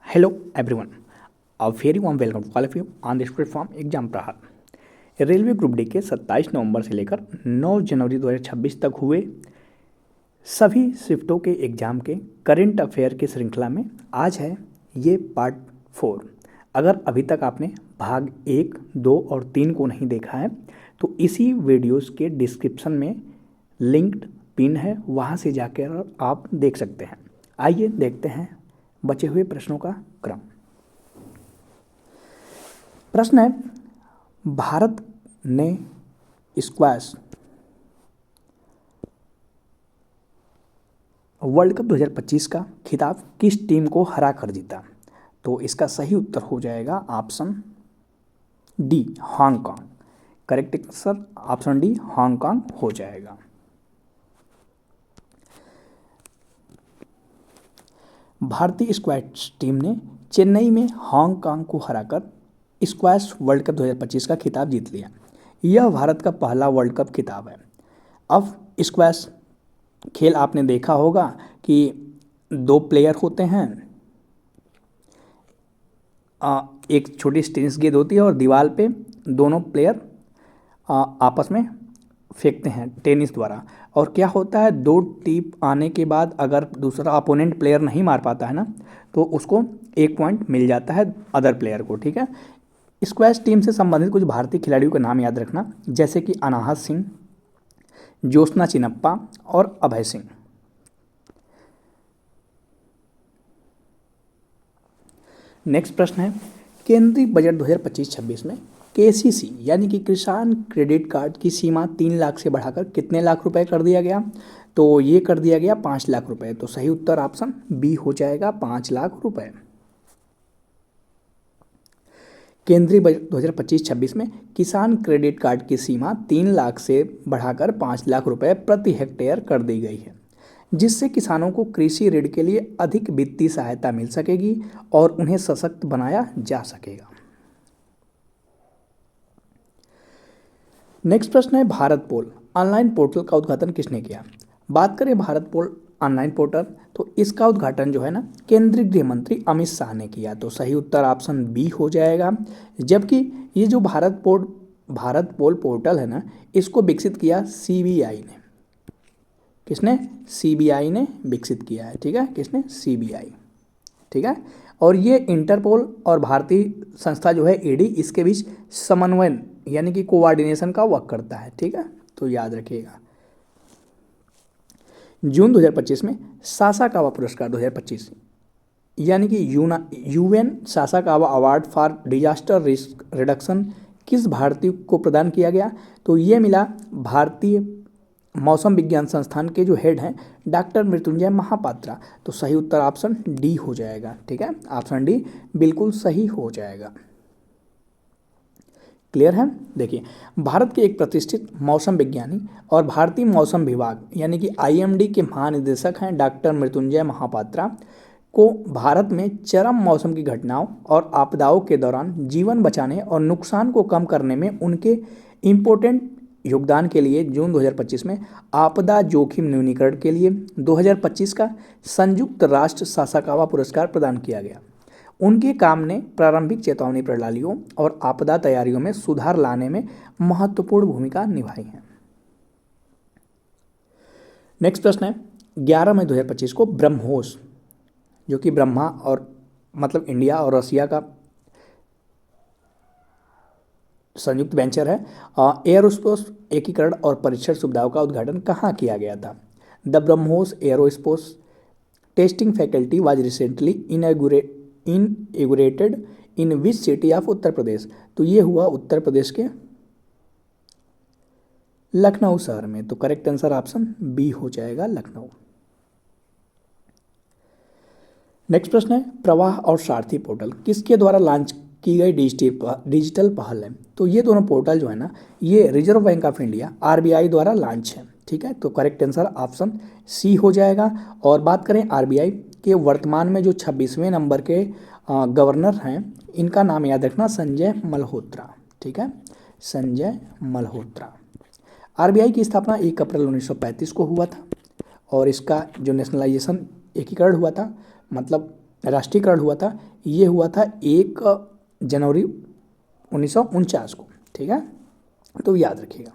Hello everyone, a very warm welcome to all of you on this platform exam प्रहार। Railway group D के 27 नवंबर से लेकर 9 जनवरी 2026 तक हुए सभी शिफ्टों के एग्ज़ाम के करंट अफेयर की श्रृंखला में आज है ये पार्ट 4। अगर अभी तक आपने भाग 1, 2 और 3 को नहीं देखा है तो इसी वीडियोस के डिस्क्रिप्शन में लिंक्ड पिन है, वहाँ से जाकर आप देख सकते हैं। आइए देखते हैं बचे हुए प्रश्नों का क्रम। प्रश्न है, भारत ने स्क्वैश वर्ल्ड कप 2025 का खिताब किस टीम को हरा कर जीता? तो इसका सही उत्तर हो जाएगा option D, Hong Kong. Correct answer option D, Hong Kong हो जाएगा। भारतीय स्क्वैश टीम ने चेन्नई में हांगकांग को हराकर स्क्वैश वर्ल्ड कप 2025 का खिताब जीत लिया। यह भारत का पहला वर्ल्ड कप खिताब है। अब स्क्वैश खेल आपने देखा होगा कि 2 प्लेयर होते हैं, एक छोटी टेनिस गेंद होती है और दीवार पे दोनों प्लेयर आपस में फेंकते हैं टेनिस द्वारा। और क्या होता है, 2 टिप आने के बाद अगर दूसरा अपोनेंट प्लेयर नहीं मार पाता है ना, तो उसको 1 पॉइंट मिल जाता है अदर प्लेयर को। ठीक है, स्क्वैश टीम से संबंधित कुछ भारतीय खिलाड़ियों के नाम याद रखना, जैसे कि अनाहत सिंह, ज्योत्सना चिनप्पा और अभय सिंह। नेक्स्ट प्रश्न है, केंद्रीय बजट 2025-26 में केसीसी यानी कि किसान क्रेडिट कार्ड की सीमा 3 लाख से बढ़ाकर कितने लाख रुपए कर दिया गया? तो ये कर दिया गया 5 लाख रुपए। तो सही उत्तर ऑप्शन बी हो जाएगा, 5 लाख रुपए। केंद्रीय बजट 2025-26 में किसान क्रेडिट कार्ड की सीमा 3 लाख से बढ़ाकर 5 लाख रुपए प्रति हेक्टेयर कर दी गई है, जिससे किसानों को कृषि ऋण के लिए अधिक वित्तीय सहायता मिल सकेगी और उन्हें सशक्त बनाया जा सकेगा। नेक्स्ट प्रश्न है, भारत पोल ऑनलाइन पोर्टल का उद्घाटन किसने किया? बात करें भारत पोल ऑनलाइन पोर्टल, तो इसका उद्घाटन जो है ना, केंद्रीय गृह मंत्री अमित शाह ने किया। तो सही उत्तर ऑप्शन बी हो जाएगा। जबकि ये जो भारत पोल पोर्टल है ना, इसको विकसित किया सीबीआई ने। किसने? सीबीआई ने विकसित किया है। ठीक है, किसने? सीबीआई। ठीक है, और ये इंटरपोल और भारतीय संस्था जो है ईडी, इसके बीच समन्वय यानी कि कोऑर्डिनेशन का वर्क करता है। ठीक है, तो याद रखिएगा। जून 2025 में सासाकावा पुरस्कार 2025 यानी कि UN Sasakawa award for disaster risk reduction किस भारतीय को प्रदान किया गया? तो ये मिला भारतीय मौसम विज्ञान संस्थान के जो हेड हैं डॉक्टर मृत्युंजय महापात्रा। तो सही उत्तर ऑप्शन डी हो जाएगा। ठीक है, ऑप्शन डी बिल्कुल सही हो जाएगा। क्लियर है? देखिए, भारत के एक प्रतिष्ठित मौसम विज्ञानी और भारतीय मौसम विभाग यानी कि आईएमडी के महानिदेशक हैं डॉक्टर मृत्युंजय महापात्रा को भारत में चरम मौसम की घटनाओं और आपदाओं के दौरान जीवन बचाने और नुकसान को कम करने में उनके इम्पोर्टेंट योगदान के लिए जून 2025 में आपदा जोखिम न्यूनीकरण के लिए 2025 का संयुक्त राष्ट्र सासाकावा पुरस्कार प्रदान किया गया। उनके काम ने प्रारंभिक चेतावनी प्रणालियों और आपदा तैयारियों में सुधार लाने में महत्वपूर्ण भूमिका निभाई है। नेक्स्ट प्रश्न है, 11 मई 2025 को ब्रह्मोस, जो कि ब्रह्मा और मतलब इंडिया और रसिया का संयुक्त वेंचर है, एयरोस्पेस एकीकरण और परीक्षण सुविधाओं का उद्घाटन कहाँ किया गया था? The BrahMos aerospace testing faculty was recently inaugurated in which city of Uttar Pradesh? तो ये हुआ उत्तर प्रदेश के लखनऊ शहर में। तो करेक्ट आंसर ऑप्शन बी हो जाएगा, लखनऊ। नेक्स्ट प्रश्न है, प्रवाह और सारथी पोर्टल किसके द्वारा लॉन्च की गई डिजिटल पहल है? तो ये दोनों पोर्टल जो है ना, ये reserve bank of India RBI द्वारा लॉन्च है। ठीक है, तो करेक्ट आंसर ऑप्शन सी हो जाएगा। और बात करें आरबीआई के वर्तमान में जो 26वें नंबर के गवर्नर हैं, इनका नाम याद रखना, संजय मल्होत्रा। ठीक है, संजय मल्होत्रा। आरबीआई की स्थापना 1 अप्रैल 1935 को हुआ था और इसका जो नेशनलाइजेशन एकीकरण हुआ था, मतलब राष्ट्रीयकरण हुआ था, ये हुआ था 1 जनवरी 1949 को। ठीक है, तो याद रखिएगा।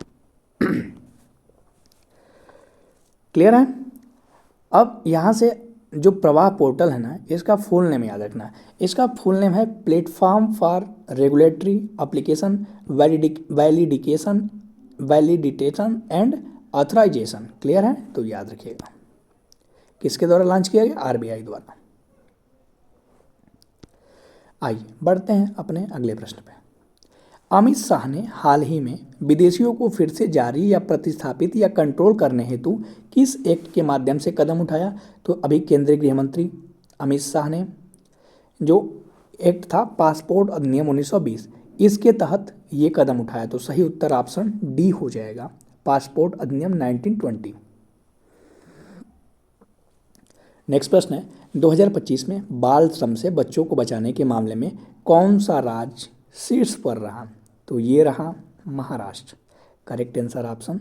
क्लियर है। अब यहाँ से जो प्रवाह पोर्टल है ना, इसका फुल नेम याद रखना है। इसका फुल नेम है platform for regulatory application validation and authorisation. Clear है, तो याद रखिएगा। किसके द्वारा लॉन्च किया गया? आरबीआई द्वारा। आइए बढ़ते हैं अपने अगले प्रश्न पे। अमित शाह ने हाल ही में विदेशियों को फिर से जारी या प्रतिस्थापित या कंट्रोल करने हेतु किस एक्ट के माध्यम से कदम उठाया? तो अभी केंद्रीय गृह मंत्री अमित शाह ने जो एक्ट था पासपोर्ट अधिनियम 1920, इसके तहत ये कदम उठाया। तो सही उत्तर ऑप्शन डी हो जाएगा, पासपोर्ट अधिनियम 1920। नेक्स्ट प्रश्न है, 2025 में बाल श्रम से बच्चों को बचाने के मामले में कौन सा राज्य शीर्ष पर रहा? तो ये रहा Maharashtra. Correct answer option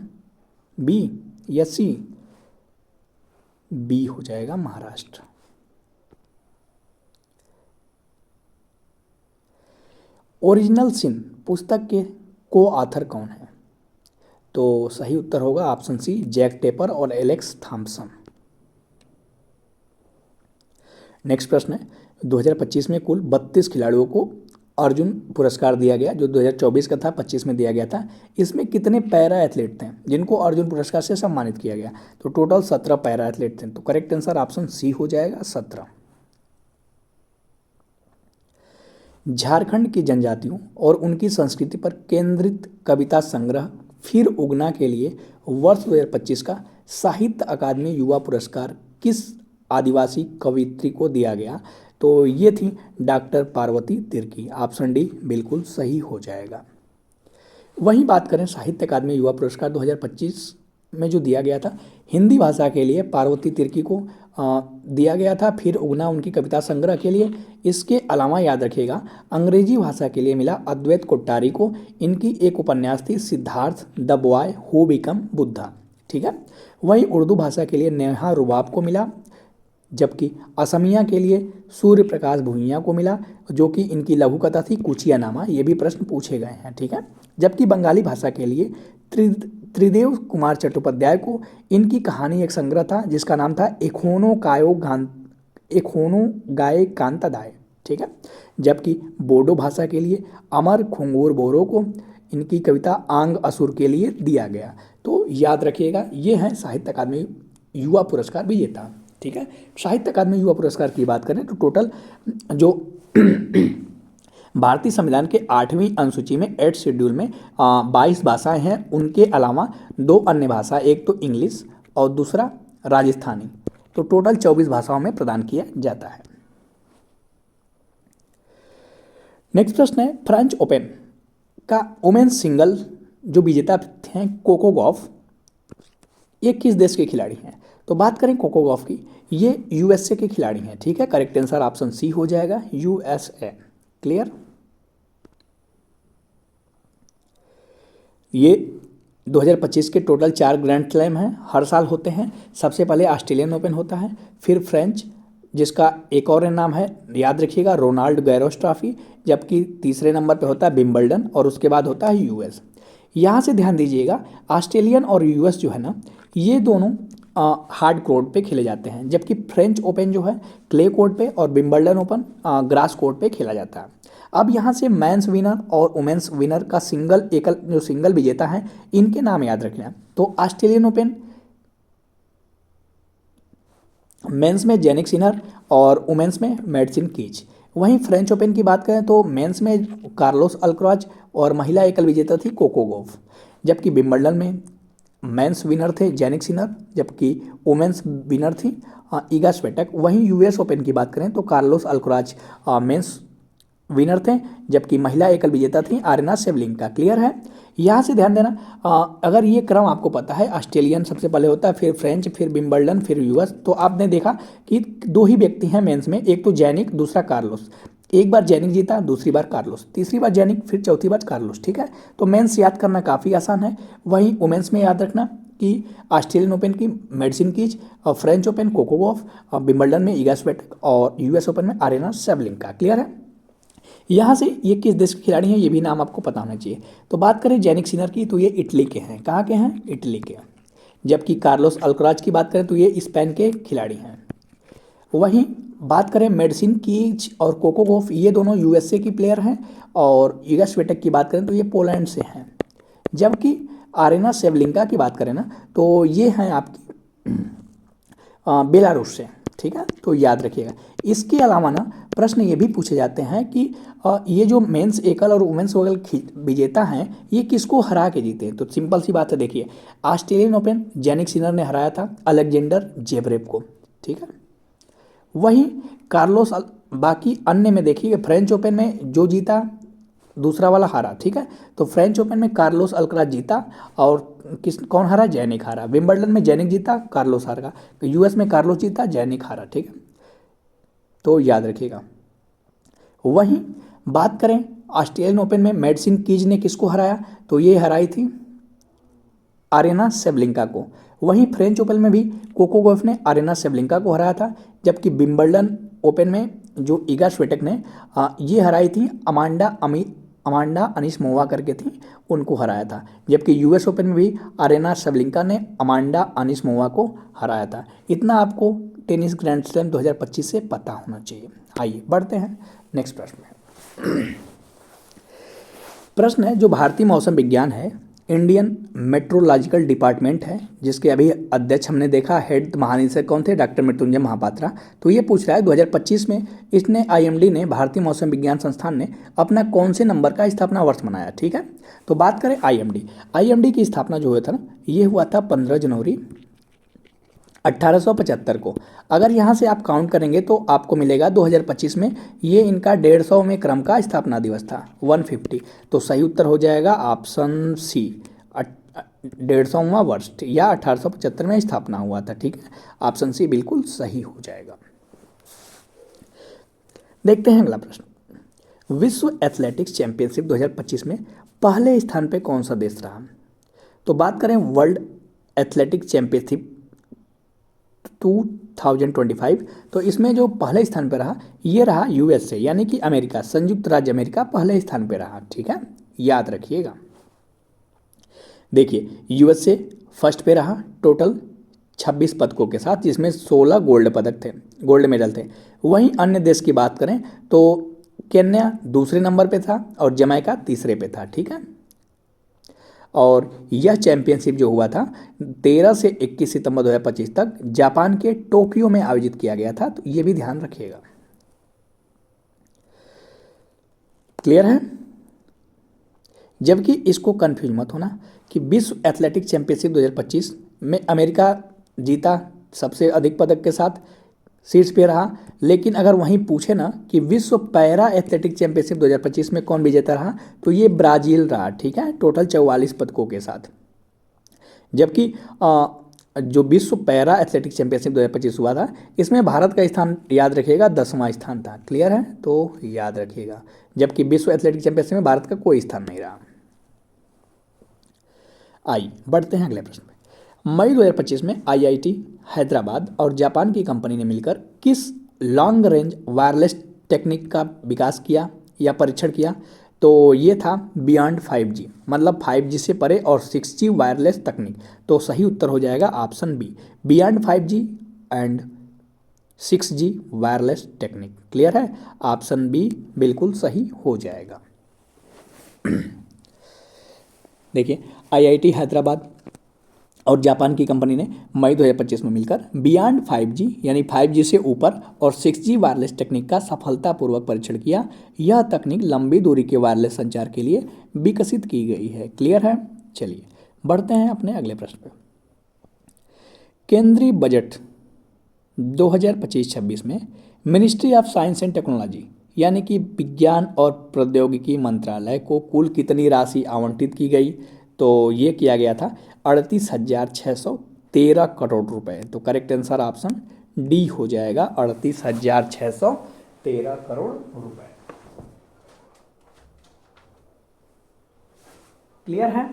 B या सी? बी हो जाएगा महाराष्ट्र। ओरिजिनल सिन पुस्तक के को ऑथर कौन है? तो सही उत्तर होगा ऑप्शन सी, जैक टेपर और एलेक्स थॉम्पसन। नेक्स्ट प्रश्न है, 2025 में कुल 32 खिलाड़ियों को अर्जुन पुरस्कार दिया गया, जो 2024 का था, 25 में दिया गया था। इसमें कितने पैरा एथलीट थे जिनको अर्जुन पुरस्कार से सम्मानित किया गया? तो टोटल 17 पैरा एथलीट थे। तो करेक्ट आंसर ऑप्शन सी हो जाएगा, 17। झारखंड की जनजातियों और उनकी संस्कृति पर केंद्रित कविता संग्रह फिर उगना के लिए वर्ष 2025 का साहित्य अकादमी युवा पुरस्कार किस आदिवासी कवियत्री को दिया गया? तो ये थी doctor Parvati Tirkey. Option D बिल्कुल सही हो जाएगा। वहीं बात करें साहित्य अकादमी युवा पुरस्कार 2025 में जो दिया गया था, हिंदी भाषा के लिए पार्वती तिर्की को दिया गया था, फिर उगना उनकी कविता संग्रह के लिए। इसके अलावा याद रखिएगा, अंग्रेजी भाषा के लिए मिला अद्वैत कोट्टारी को, इनकी एक उपन्यास थी Siddharth the boy who become Buddha. ठीक है, वहीं उर्दू भाषा के लिए नेहा रुबाब को मिला, जबकि असमिया के लिए सूर्य प्रकाश भुइयाँ को मिला, जो कि इनकी लघु कथा थी कुचिया नामा। ये भी प्रश्न पूछे गए हैं। ठीक है, जबकि बंगाली भाषा के लिए त्रिदेव कुमार चट्टोपाध्याय को इनकी कहानी एक संग्रह था जिसका नाम था एखोनो गाये कांतादाय। ठीक है, जबकि बोडो भाषा के लिए अमर खुंगुर बोरो को इनकी कविता आंग असुर के लिए दिया गया। तो याद रखिएगा, ये है साहित्य अकादमी युवा पुरस्कार विजेता। ठीक है, साहित्य अकादमी युवा पुरस्कार की बात करें तो टोटल जो भारतीय संविधान के 8वीं अनुसूची में 8 शेड्यूल में 22 भाषाएं हैं, उनके अलावा 2 अन्य भाषा, एक तो इंग्लिश और दूसरा राजस्थानी। तो टोटल 24 भाषाओं में प्रदान किया जाता है। नेक्स्ट प्रश्न है, फ्रेंच ओपन का वुमेन्स सिंगल जो विजेता हैं कोको गॉफ, ये किस देश के खिलाड़ी हैं? तो बात करें कोको गॉफ की, ये यूएसए के खिलाड़ी हैं। ठीक है, करेक्ट आंसर ऑप्शन सी हो जाएगा, यूएसए। क्लियर। ये 2025 के टोटल 4 ग्रैंड स्लैम हैं, हर साल होते हैं। सबसे पहले ऑस्ट्रेलियन ओपन होता है, फिर फ्रेंच, जिसका एक और नाम है याद रखिएगा रोनाल्ड गैरोस ट्रॉफी, जबकि तीसरे नंबर पे होता है विंबलडन और उसके बाद होता है यूएस। यहाँ से ध्यान दीजिएगा, ऑस्ट्रेलियन और यूएस जो है ना, ये दोनों हार्ड कोर्ट पे खेले जाते हैं, जबकि फ्रेंच ओपन जो है क्ले कोर्ट पे और विंबलडन ओपन ग्रास कोर्ट पे खेला जाता है। अब यहाँ से मेंस विनर और वुमेन्स विनर का सिंगल विजेता है, इनके नाम याद रखना है। तो ऑस्ट्रेलियन ओपन मेंस में जेनिक सिनर और वुमेन्स में मेडिसिन कीज। वहीं फ्रेंच ओपन की बात करें तो मेंस में कार्लोस अल्क्राज और महिला एकल विजेता थी कोको गॉफ, जबकि विंबलडन में मेंस विनर थे जेनिक सिनर, जबकि वुमेन्स विनर थी ईगा स्वेटेक। वहीं यूएस ओपन की बात करें तो कार्लोस अल्क्राज मेंस विनर थे, जबकि महिला एकल विजेता थी आरेना सेवलिंका। क्लियर है। यहाँ से ध्यान देना, अगर ये क्रम आपको पता है, ऑस्ट्रेलियन सबसे पहले होता है, फिर फ्रेंच, फिर विंबलडन, फिर यूएस, तो आपने देखा कि 2 ही व्यक्ति हैं मेंस में, एक तो जेनिक, दूसरा कार्लोस। एक बार जेनिक जीता, दूसरी बार कार्लोस, तीसरी बार जेनिक, फिर चौथी बार कार्लोस। ठीक है, तो मेंस याद करना काफ़ी आसान है। वहीं वुमेन्स में याद रखना की ऑस्ट्रेलियन ओपन की मेडिसिन कीज, और फ्रेंच ओपन कोको गॉफ, और विंबलडन में इगा स्वियाटेक, और यूएस ओपन में आरेना सेवलिंका। क्लियर है। यहाँ से ये किस देश के खिलाड़ी हैं ये भी नाम आपको पता होना चाहिए। तो बात करें जैनिक सिनर की तो ये इटली के हैं। कहाँ के हैं? इटली के। जबकि कार्लोस अल्कराज की बात करें तो ये स्पेन के खिलाड़ी हैं। वहीं बात करें मेडिसिन कीज और कोको गॉफ, ये दोनों यूएसए की प्लेयर हैं, और इगा स्वियाटेक की बात करें तो ये पोलैंड से हैं। जबकि आरेना सेवलिंका की बात करें ना तो ये हैं आपकी बेलारूस से। ठीक है, तो याद रखिएगा। इसके अलावा ना प्रश्न ये भी पूछे जाते हैं कि ये जो मेंस एकल और वुमेन्स एकल विजेता हैं ये किसको हरा के जीते हैं। तो सिंपल सी बात है, देखिए ऑस्ट्रेलियन ओपन जैनिक सिनर ने हराया था अलेक्जेंडर जेवरेव को। ठीक है, वहीं बाकी अन्य में देखिए फ्रेंच ओपन में जो जीता दूसरा वाला हारा। ठीक है, तो फ्रेंच ओपन में कार्लोस अल्कराज जीता, और कौन हारा? जैनिक हारा। विंबलडन में जैनिक जीता, कार्लोस हारा। तो यूएस में कार्लोस जीता, जैनिक हारा। ठीक है, तो याद रखिएगा। वहीं बात करें ऑस्ट्रेलियन ओपन में मेडिसिन कीज ने किसको हराया? तो ये हराई थी आरेना सेवलिंका को। वहीं फ्रेंच ओपन में भी कोको गॉफ ने आरेना सेवलिंका को हराया था। जबकि विंबलडन ओपन में जो इगा स्वियाटेक ने ये हराई थी अमांडा अनिसमोवा करके थी, उनको हराया था। जबकि यूएस ओपन में भी आरेना सेवलिंका ने अमांडा अनिसमोवा को हराया था। इतना आपको टेनिस ग्रैंड स्लैम 2025 से पता होना चाहिए। आइए बढ़ते हैं नेक्स्ट प्रश्न में। प्रश्न है जो भारतीय मौसम विज्ञान है, इंडियन मेट्रोलॉजिकल डिपार्टमेंट है, जिसके अभी अध्यक्ष हमने देखा, हेड महानिदेशक कौन थे? डॉक्टर मृत्युंजय महापात्रा। तो ये पूछ रहा है 2025 में इसने आईएमडी ने, भारतीय मौसम विज्ञान संस्थान ने अपना कौन से नंबर का स्थापना वर्ष मनाया। ठीक है, तो बात करें आईएमडी की स्थापना जो हुआ था ना, ये हुआ था 15 जनवरी 1875 को। अगर यहाँ से आप काउंट करेंगे तो आपको मिलेगा 2025 में ये इनका 150वें क्रम का स्थापना दिवस था, 150। तो सही उत्तर हो जाएगा ऑप्शन सी, 150वां वर्ष या 1875 में स्थापना हुआ था। ठीक है, ऑप्शन सी बिल्कुल सही हो जाएगा। देखते हैं अगला प्रश्न। विश्व एथलेटिक्स चैंपियनशिप 2025 में पहले स्थान पे कौन सा देश रहा? तो बात करें वर्ल्ड एथलेटिक्स चैंपियनशिप 2025, तो इसमें जो पहले स्थान पर रहा ये रहा यूएसए, यानी कि अमेरिका, संयुक्त राज्य अमेरिका पहले स्थान पर रहा। ठीक है, याद रखिएगा। देखिए यूएसए फर्स्ट पे रहा टोटल 26 पदकों के साथ, जिसमें 16 गोल्ड मेडल थे। वहीं अन्य देश की बात करें तो केन्या दूसरे नंबर पे था और जमैका तीसरे पे था। ठीक है, और यह चैंपियनशिप जो हुआ था 13 से 21 सितंबर 2025 तक जापान के टोक्यो में आयोजित किया गया था। तो ये भी ध्यान रखिएगा। क्लियर है। जबकि इसको कंफ्यूज मत होना कि विश्व एथलेटिक्स चैंपियनशिप 2025 में अमेरिका जीता सबसे अधिक पदक के साथ, शीर्ष पे रहा। लेकिन अगर वहीं पूछे ना कि विश्व पैरा एथलेटिक्स चैंपियनशिप 2025 में कौन विजेता रहा, तो ये ब्राज़ील रहा। ठीक है, टोटल 44 पदकों के साथ। जबकि जो विश्व पैरा एथलेटिक्स चैंपियनशिप 2025 हुआ था इसमें भारत का स्थान याद रखिएगा 10वां स्थान था। क्लियर है, तो याद रखिएगा। जबकि विश्व एथलेटिक्स चैंपियनशिप में भारत का कोई स्थान नहीं रहा। बढ़ते हैं अगले प्रश्न में। मई 2025 में आईआईटी हैदराबाद और जापान की कंपनी ने मिलकर किस लॉन्ग रेंज वायरलेस टेक्निक का विकास किया या परीक्षण किया? तो ये था बियॉन्ड 5G, मतलब 5G से परे और 6G वायरलेस तकनीक। तो सही उत्तर हो जाएगा option B, beyond 5G and 6G wireless technique. Clear है, ऑप्शन बी बिल्कुल सही हो जाएगा। देखिए आईआईटी हैदराबाद और जापान की कंपनी ने मई 2025 में मिलकर बियॉन्ड 5G यानी 5G से ऊपर और 6G वायरलेस टेक्निक का सफलतापूर्वक परीक्षण किया। यह तकनीक लंबी दूरी के वायरलेस संचार के लिए विकसित की गई है। क्लियर है, चलिए बढ़ते हैं अपने अगले प्रश्न पर। केंद्रीय बजट 2025-26 में ministry of science and technology यानी कि विज्ञान और प्रौद्योगिकी मंत्रालय को कुल कितनी राशि आवंटित की गई? तो ये किया गया था 38,613 करोड़ रुपए। तो करेक्ट आंसर ऑप्शन डी हो जाएगा, 38,613 करोड़ रुपए। क्लियर है।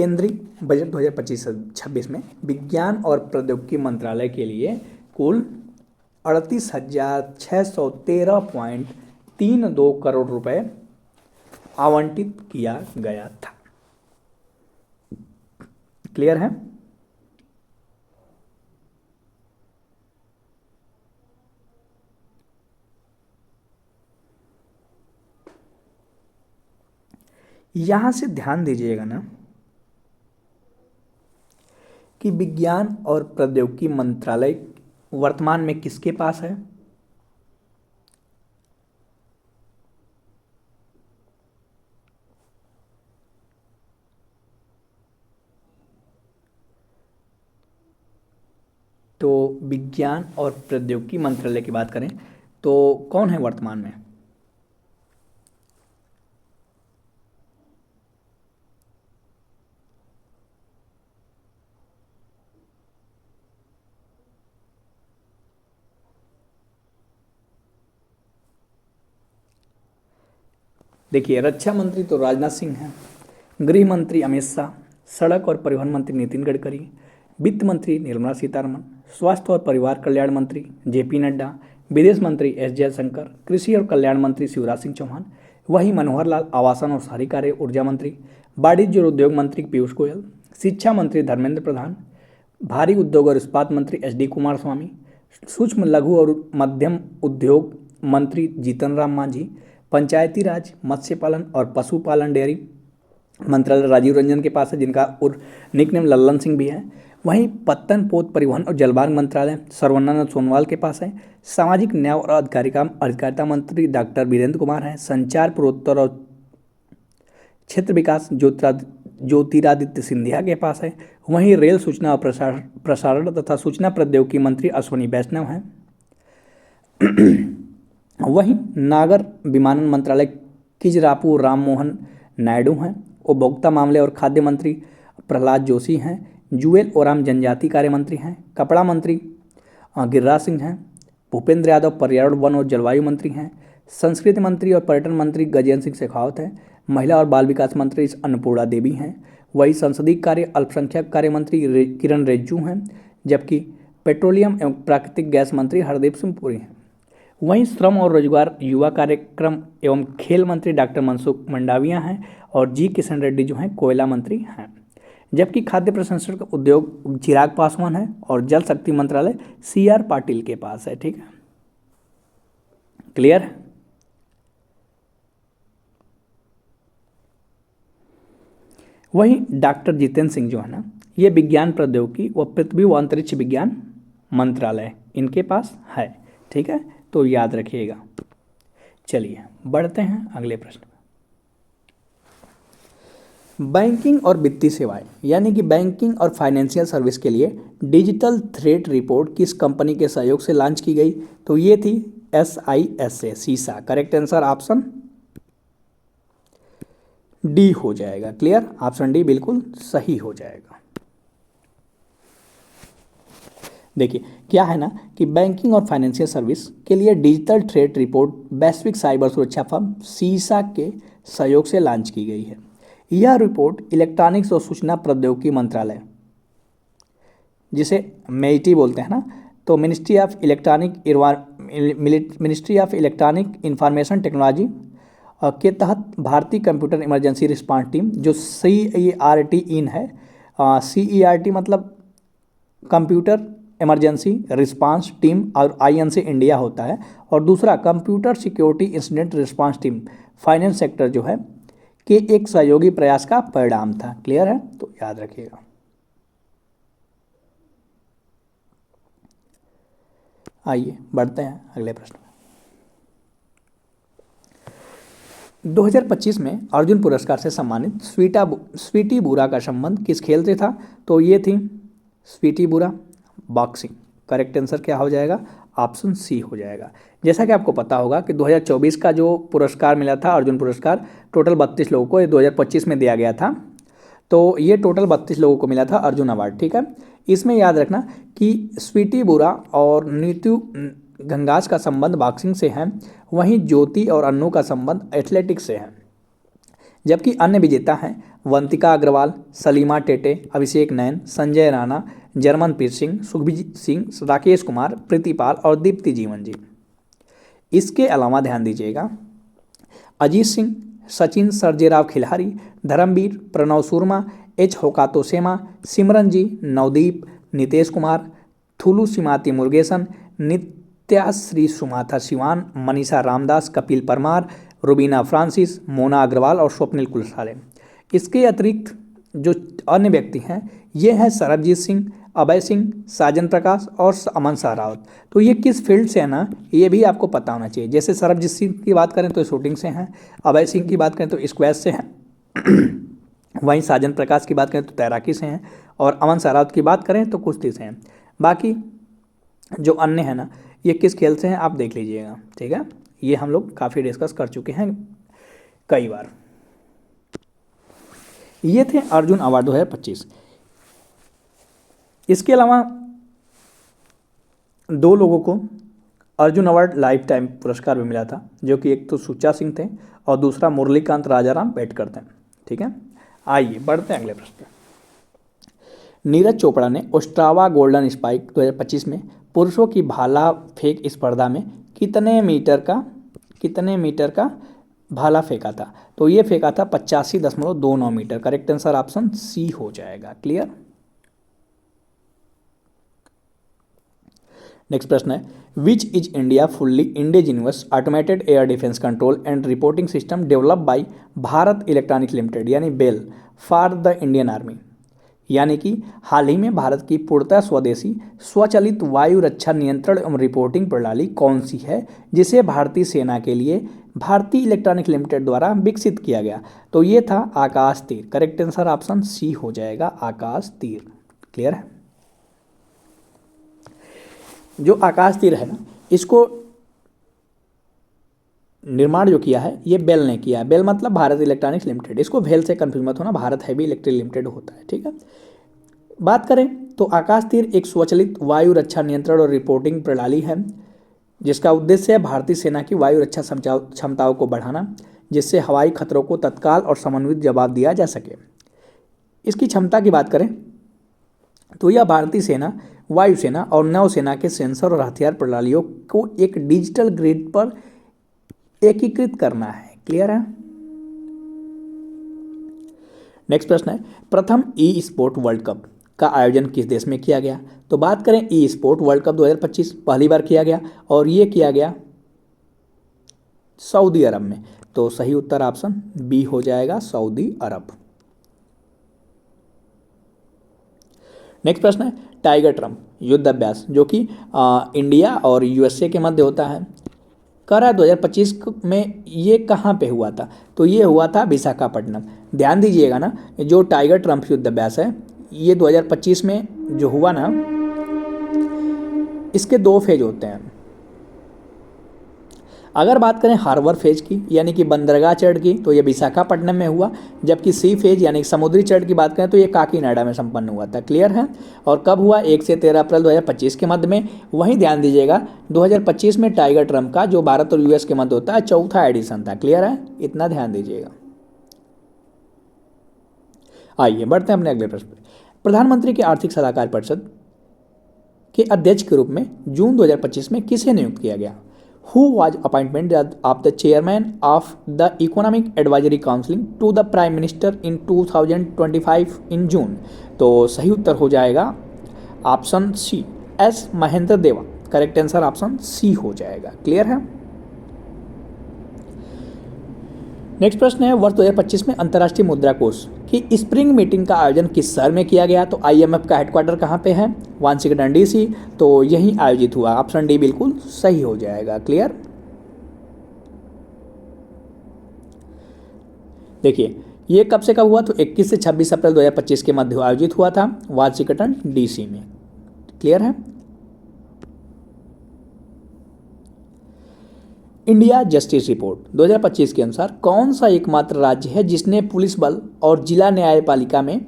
केंद्रीय बजट 2025-26 में विज्ञान और प्रौद्योगिकी मंत्रालय के लिए कुल 38,613.32 करोड़ रुपए आवंटित किया गया था। क्लियर है? यहां से ध्यान दीजिएगा ना कि विज्ञान और प्रौद्योगिकी मंत्रालय वर्तमान में किसके पास है? तो विज्ञान और प्रौद्योगिकी मंत्रालय की बात करें तो कौन है वर्तमान में? देखिए, रक्षा मंत्री तो राजनाथ सिंह हैं, गृह मंत्री अमित शाह, सड़क और परिवहन मंत्री नितिन गडकरी, वित्त मंत्री निर्मला सीतारमण, स्वास्थ्य और परिवार कल्याण मंत्री जेपी नड्डा, विदेश मंत्री एस जयशंकर, कृषि और कल्याण मंत्री शिवराज सिंह चौहान, वहीं मनोहर लाल आवासन और शहरी कार्य ऊर्जा मंत्री, वाणिज्य और उद्योग मंत्री पीयूष गोयल, शिक्षा मंत्री धर्मेंद्र प्रधान, भारी उद्योग और इस्पात मंत्री एच डी कुमार स्वामी, सूक्ष्म लघु और मध्यम उद्योग मंत्री जीतन राम मांझी, पंचायती राज, मत्स्य पालन और पशुपालन डेयरी मंत्रालय राजीव रंजन के पास है, जिनका निकनेम लल्लन सिंह भी है। वहीं पत्तन पोत परिवहन और जलमार्ग मंत्रालय सर्बानंद सोनोवाल के पास है। सामाजिक न्याय और अधिकारिता मंत्री डॉक्टर वीरेंद्र कुमार हैं। संचार पूर्वोत्तर और क्षेत्र विकास ज्योतिरादित्य सिंधिया के पास है। वहीं रेल सूचना और प्रसारण तथा सूचना प्रौद्योगिकी मंत्री अश्विनी वैष्णव हैं। वहीं नागर विमानन मंत्रालय किजरापू राममोहन नायडू हैं। उपभोक्ता मामले और खाद्य मंत्री प्रहलाद जोशी हैं। जुएल ओराम जनजाति कार्य मंत्री हैं। कपड़ा मंत्री गिरिराज सिंह हैं। भूपेंद्र यादव पर्यावरण वन और जलवायु मंत्री हैं। संस्कृति मंत्री और पर्यटन मंत्री गजेंद्र सिंह शेखावत हैं। महिला और बाल विकास मंत्री अन्नपूर्णा देवी हैं। वही संसदीय कार्य अल्पसंख्यक कार्य मंत्री किरण रिजिजू हैं, जबकि पेट्रोलियम एवं प्राकृतिक गैस मंत्री हरदीप सिंह पुरी हैं। वहीं श्रम और रोजगार युवा कार्यक्रम एवं खेल मंत्री डॉक्टर मनसुख मंडाविया हैं और जी किशन रेड्डी जो हैं कोयला मंत्री हैं। जबकि खाद्य प्रसंस्करण उद्योग चिराग पासवान है और जल शक्ति मंत्रालय सी आर पाटिल के पास है। ठीक है, क्लियर है? वहीं डॉक्टर जितेंद्र सिंह जो है ना, ये विज्ञान प्रौद्योगिकी व पृथ्वी व अंतरिक्ष विज्ञान मंत्रालय इनके पास है। ठीक है, तो याद रखिएगा। चलिए बढ़ते हैं अगले प्रश्न में। बैंकिंग और वित्तीय सेवाएं यानी कि बैंकिंग और फाइनेंशियल सर्विस के लिए डिजिटल थ्रेट रिपोर्ट किस कंपनी के सहयोग से लॉन्च की गई? तो ये थी SISA सीसा। करेक्ट आंसर ऑप्शन डी हो जाएगा। क्लियर, ऑप्शन डी बिल्कुल सही हो जाएगा। देखिए क्या है ना कि बैंकिंग और फाइनेंशियल सर्विस के लिए डिजिटल थ्रेट रिपोर्ट वैश्विक साइबर सुरक्षा फर्म सीसा के सहयोग से लॉन्च की गई है। यह रिपोर्ट इलेक्ट्रॉनिक्स और सूचना प्रौद्योगिकी मंत्रालय, जिसे मेइटी बोलते हैं ना, तो ministry of electronic information technology के तहत भारतीय कंप्यूटर इमरजेंसी रिस्पांस टीम जो CERT इन है, CERT मतलब कंप्यूटर इमरजेंसी रिस्पांस टीम और IN से इंडिया होता है, और दूसरा computer security incident response team finance sector जो है के एक सहयोगी प्रयास का परिणाम था। क्लियर है, तो याद रखिएगा। आइए बढ़ते हैं अगले प्रश्न में। 2025 में अर्जुन पुरस्कार से सम्मानित स्वीटी बुरा का संबंध किस खेल से था? तो ये थी स्वीटी बुरा बॉक्सिंग। करेक्ट आंसर क्या हो जाएगा? ऑप्शन सी हो जाएगा। जैसा कि आपको पता होगा कि 2024 का जो पुरस्कार मिला था अर्जुन पुरस्कार, टोटल 32 लोगों को 2025 में दिया गया था। तो ये टोटल 32 लोगों को मिला था अर्जुन अवार्ड। ठीक है, इसमें याद रखना कि स्वीटी बुरा और नीतू गंगास का संबंध बॉक्सिंग से है, वहीं ज्योति और अन्नू का संबंध एथलेटिक्स से है। जबकि अन्य विजेता हैं वंतिका अग्रवाल, सलीमा टेटे, अभिषेक नयन, संजय राणा, जर्मनप्रीत सिंह, सुखजीत सिंह, राकेश कुमार, प्रीतिपाल और दीप्ति जीवन जी। इसके अलावा ध्यान दीजिएगा अजीत सिंह, सचिन सर्जेराव खिलारी, धर्मवीर, प्रणव शर्मा, एच होकातो सेमा, सिमरन जी, नवदीप, नितेश कुमार, थुलु सिमाती मुरुगेसन, नित्याश्री सुमाथा सिवान, मनीषा रामदास, कपिल परमार, रुबीना फ्रांसिस, मोना अग्रवाल और स्वप्निल कुलसाले। इसके अतिरिक्त जो अन्य व्यक्ति हैं ये हैं सरबजीत सिंह, अभय सिंह, साजन प्रकाश और अमन शाह रावत। तो ये किस फील्ड से है ना, ये भी आपको पता होना चाहिए। जैसे सरबजीत सिंह की बात करें तो शूटिंग से हैं, अभय सिंह की बात करें तो स्क्वैश से हैं वहीं साजन प्रकाश की बात करें तो तैराकी से हैं, और अमन शाह रावत की बात करें तो कुश्ती से हैं। बाकी जो अन्य हैं ना ये किस खेल से हैं आप देख लीजिएगा, ठीक है। ये हम लोग काफ़ी डिस्कस कर चुके हैं कई बार। ये थे अर्जुन अवार्ड 2025। इसके अलावा 2 लोगों को अर्जुन अवार्ड लाइफ टाइम पुरस्कार भी मिला था, जो कि एक तो सुच्चा सिंह थे और दूसरा मुरलीकांत राजाराम पेटकर थे, ठीक है। आइए बढ़ते हैं अगले प्रश्न पे। नीरज चोपड़ा ने ओस्ट्रावा गोल्डन स्पाइक 2025 में पुरुषों की भाला फेंक स्पर्धा में कितने मीटर का भाला फेंका था? तो ये फेंका था 85.29 मीटर। करेक्ट आंसर ऑप्शन सी हो जाएगा। क्लियर। नेक्स्ट प्रश्न है which is India fully indigenous automated air defence control and reporting system developed by Bharat electronics limited यानी BEL for the Indian army. यानी कि हाल ही में भारत की पूर्णतः स्वदेशी स्वचालित वायु रक्षा नियंत्रण एवं रिपोर्टिंग प्रणाली कौन सी है जिसे भारतीय सेना के लिए भारतीय इलेक्ट्रॉनिक्स लिमिटेड द्वारा विकसित किया गया? तो ये था आकाश तीर। करेक्ट आंसर ऑप्शन सी हो जाएगा, आकाश तीर। क्लियर है। जो आकाश तीर है ना इसको निर्माण जो किया है ये बेल ने किया है। बेल मतलब भारत इलेक्ट्रॉनिक्स लिमिटेड। इसको भेल से कंफ्यूज मत होना, भारत हैवी इलेक्ट्रिक लिमिटेड होता है, ठीक है। बात करें तो आकाश तीर एक स्वचालित वायु रक्षा नियंत्रण और रिपोर्टिंग प्रणाली है जिसका उद्देश्य है भारतीय सेना की वायु रक्षा क्षमताओं को बढ़ाना, जिससे हवाई खतरों को तत्काल और समन्वित जवाब दिया जा सके। इसकी क्षमता की बात करें तो यह भारतीय सेना, वायुसेना और नौसेना के सेंसर और हथियार प्रणालियों को एक डिजिटल ग्रिड पर एकीकृत करना है। क्लियर है। नेक्स्ट प्रश्न है प्रथम ई स्पोर्ट वर्ल्ड कप का आयोजन किस देश में किया गया? तो बात करें ई स्पोर्ट वर्ल्ड कप 2025 पहली बार किया गया और ये किया गया सऊदी अरब में। तो सही उत्तर ऑप्शन बी हो जाएगा, सऊदी अरब। नेक्स्ट प्रश्न है टाइगर ट्रम्प युद्ध अभ्यास जो कि इंडिया और यूएसए के मध्य होता है करा 2025 में ये कहाँ पे हुआ था? तो ये हुआ था विशाखापट्टनम। ध्यान दीजिएगा ना, जो टाइगर ट्रम्प युद्ध अभ्यास है ये 2025 में जो हुआ ना, इसके 2 फेज होते हैं। अगर बात करें हार्बर फेज की यानी कि बंदरगाह चढ़ की तो ये विशाखापट्टनम में हुआ, जबकि सी फेज यानी समुद्री चढ़ की बात करें तो ये काकीनाडा में संपन्न हुआ था। क्लियर है। और कब हुआ? 1 से 13 अप्रैल 2025 के मध्य में। वहीं ध्यान दीजिएगा 2025 में टाइगर ट्रम्प का जो भारत और यूएस के मध्य होता है 4था एडिशन था। क्लियर है, इतना ध्यान दीजिएगा। आइए बढ़ते हैं अपने अगले प्रश्न पर। प्रधानमंत्री की आर्थिक सलाहकार परिषद के अध्यक्ष के रूप में जून 2025 में किसे नियुक्त किया गया? Who was appointment of the chairman of the Economic Advisory Council to the Prime Minister in 2025 in June? तो सही उत्तर हो जाएगा ऑप्शन सी, एस महेंद्र देवा। करेक्ट आंसर ऑप्शन सी हो जाएगा। क्लियर है। नेक्स्ट प्रश्न है वर्ष 2025 में अंतर्राष्ट्रीय मुद्रा कोष की स्प्रिंग मीटिंग का आयोजन किस शहर में किया गया? तो आईएमएफ का हेडक्वार्टर कहाँ पे है? Washington DC. तो यही आयोजित हुआ। ऑप्शन डी बिल्कुल सही हो जाएगा। क्लियर। देखिए ये कब से कब हुआ? तो 21 से 26 अप्रैल 2025 के मध्य आयोजित हुआ था वाशिंगटन डीसी में। क्लियर है। इंडिया जस्टिस रिपोर्ट 2025 के अनुसार कौन सा एकमात्र राज्य है जिसने पुलिस बल और जिला न्यायपालिका में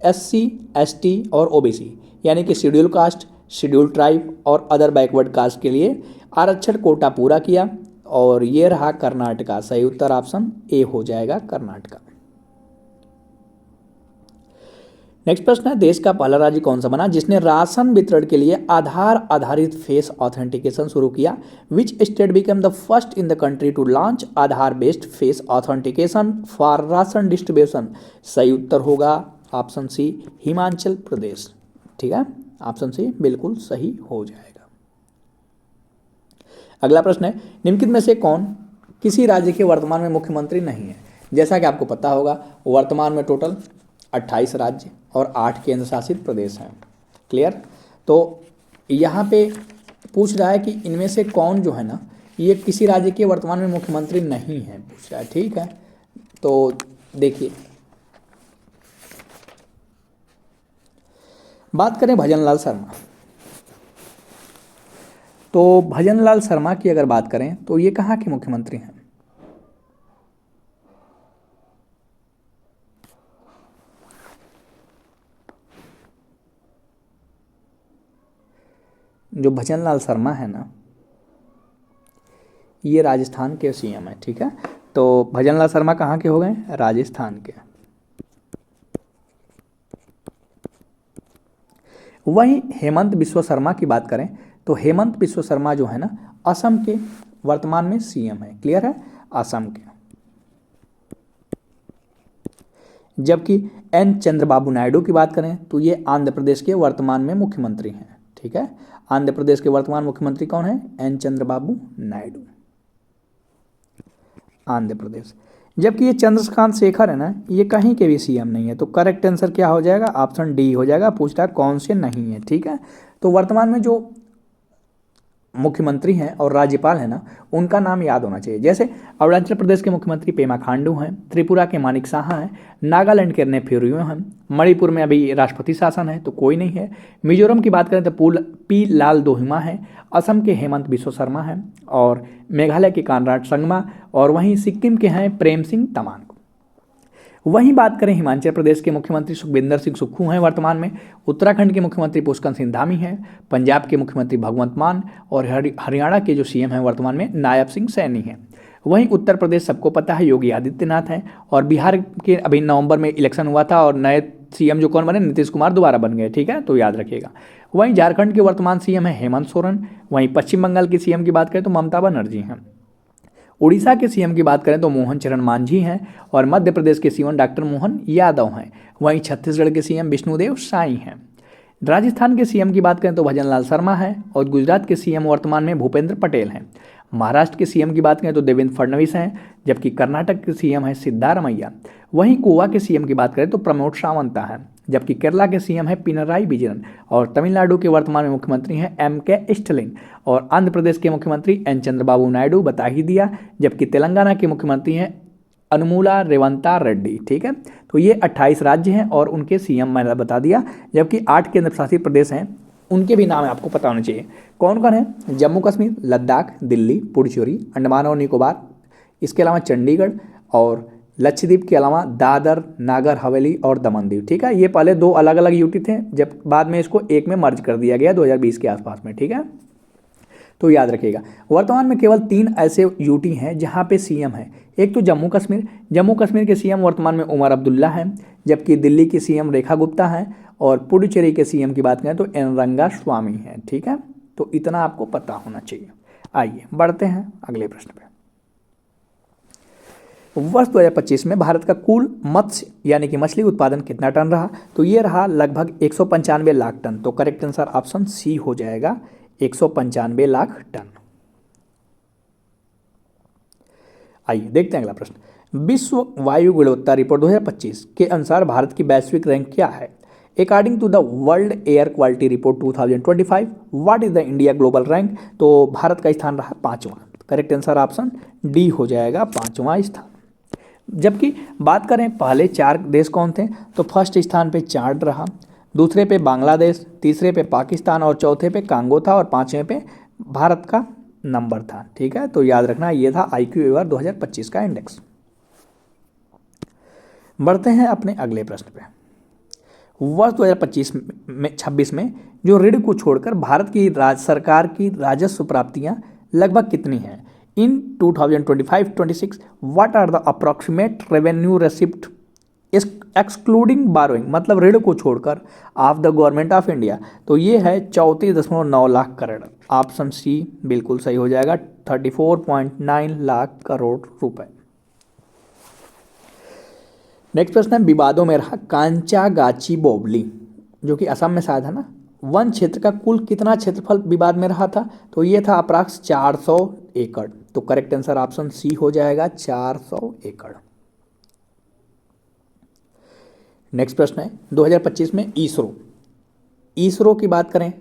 एससी, एसटी और ओबीसी यानी कि शेड्यूल कास्ट, शेड्यूल ट्राइब और अदर बैकवर्ड कास्ट के लिए आरक्षण कोटा पूरा किया? और ये रहा कर्नाटका। सही उत्तर ऑप्शन ए हो जाएगा, कर्नाटका। नेक्स्ट प्रश्न है, देश का पहला राज्य कौन सा बना जिसने राशन वितरण के लिए आधार आधारित फेस ऑथेंटिकेशन शुरू किया? Which state become the first in the country to launch Aadhaar based face authentication for ration distribution? सही उत्तर होगा ऑप्शन सी, हिमाचल प्रदेश। ठीक है, ऑप्शन सी बिल्कुल सही हो जाएगा। अगला प्रश्न है, निम्नलिखित में से कौन किसी राज्य के वर्तमान में मुख्यमंत्री नहीं है? जैसा कि आपको पता होगा, वर्तमान में टोटल 28 राज्य और 8 केंद्र शासित प्रदेश हैं। क्लियर? तो यहाँ पे पूछ रहा है कि इनमें से कौन जो है ना, ये किसी राज्य के वर्तमान में मुख्यमंत्री नहीं है, पूछ रहा है। ठीक है, तो देखिए, बात करें भजनलाल शर्मा, तो भजनलाल शर्मा की अगर बात करें तो ये कहाँ के मुख्यमंत्री हैं? जो भजनलाल शर्मा है ना, ये राजस्थान के सीएम है। ठीक है, तो भजनलाल शर्मा कहाँ के हो गए? राजस्थान के। वहीं हेमंत बिस्वा शर्मा की बात करें तो हेमंत बिस्वा शर्मा जो है ना, असम के वर्तमान में सीएम है। क्लियर है, असम के। जबकि एन चंद्रबाबू नायडू की बात करें तो ये आंध्र प्रदेश के वर्तमान में मुख्यमंत्री हैं। ठीक है, आंध्र प्रदेश के वर्तमान मुख्यमंत्री कौन है? एन चंद्रबाबू नायडू, आंध्र प्रदेश। जबकि ये चंद्रकांत शेखर है ना, ये कहीं के भी सीएम नहीं है। तो करेक्ट आंसर क्या हो जाएगा? ऑप्शन डी हो जाएगा। पूछ रहा है कौन से नहीं है। ठीक है, तो वर्तमान में जो मुख्यमंत्री हैं और राज्यपाल हैं ना, उनका नाम याद होना चाहिए। जैसे अरुणाचल प्रदेश के मुख्यमंत्री पेमा खांडू हैं, त्रिपुरा के मानिक साहा हैं, नागालैंड के नेफ्यूरियो हैं, मणिपुर में अभी राष्ट्रपति शासन है तो कोई नहीं है, मिजोरम की बात करें तो पी लाल दोहिमा है, असम के हेमंत बिस्वा शर्मा हैं, और मेघालय के कानराड संगमा, और वहीं सिक्किम के हैं प्रेम सिंह तमांग। वहीं बात करें हिमाचल प्रदेश के मुख्यमंत्री सुखविंदर सिंह सुक्खू हैं वर्तमान में, उत्तराखंड के मुख्यमंत्री पुष्कर सिंह धामी हैं, पंजाब के मुख्यमंत्री भगवंत मान, और हरियाणा के जो सीएम हैं वर्तमान में नायब सिंह सैनी हैं। वहीं उत्तर प्रदेश सबको पता है योगी आदित्यनाथ हैं, और बिहार के अभी नवंबर में इलेक्शन हुआ था और नए सीएम जो कौन बने? नीतीश कुमार दोबारा बन गए। ठीक है, तो याद रखिएगा। वहीं झारखंड के वर्तमान सीएम है हेमंत सोरेन। वहीं पश्चिम बंगाल की सीएम की बात करें तो ममता बनर्जी हैं। उड़ीसा के सीएम की बात करें तो मोहन चरण मांझी हैं, और मध्य प्रदेश के सीएम डॉक्टर मोहन यादव हैं। वहीं छत्तीसगढ़ के सीएम विष्णुदेव साई हैं। राजस्थान के सीएम की बात करें तो भजनलाल शर्मा है, और गुजरात के सीएम वर्तमान में भूपेंद्र पटेल हैं। महाराष्ट्र के सीएम की बात करें तो देवेंद्र फडणवीस हैं, जबकि कर्नाटक के सीएम है सिद्धारमैया। वहीं गोवा के सीएम की बात करें तो प्रमोद सावंता है, जबकि केरला के सीएम है पिनराई विजयन, और तमिलनाडु के वर्तमान में मुख्यमंत्री हैं एम.के. स्टालिन, और आंध्र प्रदेश के मुख्यमंत्री एन चंद्रबाबू नायडू बता ही दिया, जबकि तेलंगाना के मुख्यमंत्री हैं अनुमूला रेवंता रेड्डी। ठीक है, तो ये 28 राज्य हैं और उनके सीएम मैंने बता दिया, जबकि 8 केंद्र शासित प्रदेश हैं, उनके भी नाम आपको पता होने चाहिए। कौन कौन है? जम्मू कश्मीर, लद्दाख, दिल्ली, पुडुचेरी, अंडमान और निकोबार, इसके अलावा चंडीगढ़, और लक्षद्वीप के अलावा दादर, नागर हवेली और दमन दीव। ठीक है, ये पहले 2 अलग अलग यूटी थे, जब बाद में इसको एक में मर्ज कर दिया गया 2020 के आसपास में। ठीक है, तो याद रखिएगा। वर्तमान में केवल 3 ऐसे यूटी हैं जहां पे सीएम है। एक तो जम्मू कश्मीर, जम्मू कश्मीर के सीएम वर्तमान में उमर अब्दुल्ला हैं, जबकि दिल्ली की सीएम रेखा गुप्ता हैं, और पुडुचेरी के सीएम की बात करें तो एन रंगास्वामी हैं। ठीक है, तो इतना आपको पता होना चाहिए। आइए बढ़ते हैं अगले प्रश्न पे। वर्ष 2025 में भारत का कुल मत्स्य यानी कि मछली उत्पादन कितना टन रहा? तो ये रहा लगभग 195 लाख टन। तो करेक्ट आंसर ऑप्शन सी हो जाएगा, 195 लाख टन। आइए देखते हैं अगला प्रश्न। विश्व वायु गुणवत्ता रिपोर्ट 2025 के अनुसार भारत की वैश्विक रैंक क्या है? According to the world air quality report 2025, what is the India global rank? तो भारत का स्थान रहा 5वां। करेक्ट आंसर ऑप्शन डी हो जाएगा, 5वां स्थान। जबकि बात करें पहले 4 देश कौन थे, तो फर्स्ट स्थान पे चाड रहा, दूसरे पे बांग्लादेश, तीसरे पे पाकिस्तान, और चौथे पे कांगो था, और 5वें पे भारत का नंबर था। ठीक है, तो याद रखना ये था IQAR 2025 का इंडेक्स। बढ़ते हैं अपने अगले प्रश्न पे। वर्ष 2025 में जो ऋण को छोड़कर भारत की सरकार की राजस्व प्राप्तियां लगभग कितनी हैं? In 2025-26 what are the approximate revenue receipt excluding borrowing मतलब ऋण को छोड़कर of the government of India, तो ये है 34.9 लाख करोड़। ऑप्शन सी बिल्कुल सही हो जाएगा, 34.9 लाख करोड़ रुपए। नेक्स्ट प्रश्न है, विवादों में रहा कांचागाची बोवली, जो कि असम में शायद है ना, वन क्षेत्र का कुल कितना क्षेत्रफल विवाद में रहा था, तो ये था अप्रॉक्स 400 एकड़। तो करेक्ट आंसर ऑप्शन सी हो जाएगा, 400 एकड़। नेक्स्ट प्रश्न है, 2025 में इसरो की बात करें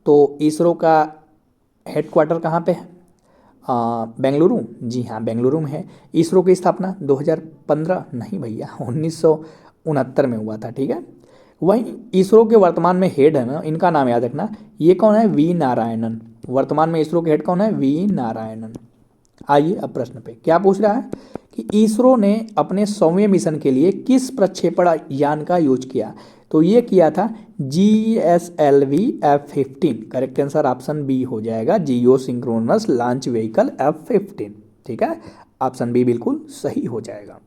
तो इसरो का हेडक्वार्टर कहाँ पे है? बेंगलुरु। जी हाँ, बेंगलुरु में है। इसरो की स्थापना 2015 नहीं भैया 1969 में हुआ था, ठीक है। वहीं इसरो के वर्तमान में हेड है ना, इनका नाम याद रखना, ये कौन है? वी नारायणन। वर्तमान में इसरो के हेड कौन है? वी नारायणन। आइए अब प्रश्न पे क्या पूछ रहा है कि इसरो ने अपने 100वें मिशन के लिए किस प्रक्षेपण यान का यूज किया, तो ये किया था GSLV F-15। Correct answer option B हो जाएगा, जियो सिंक्रोनस लॉन्च व्हीकल F-15, ठीक है। ऑप्शन बी बिल्कुल सही हो जाएगा।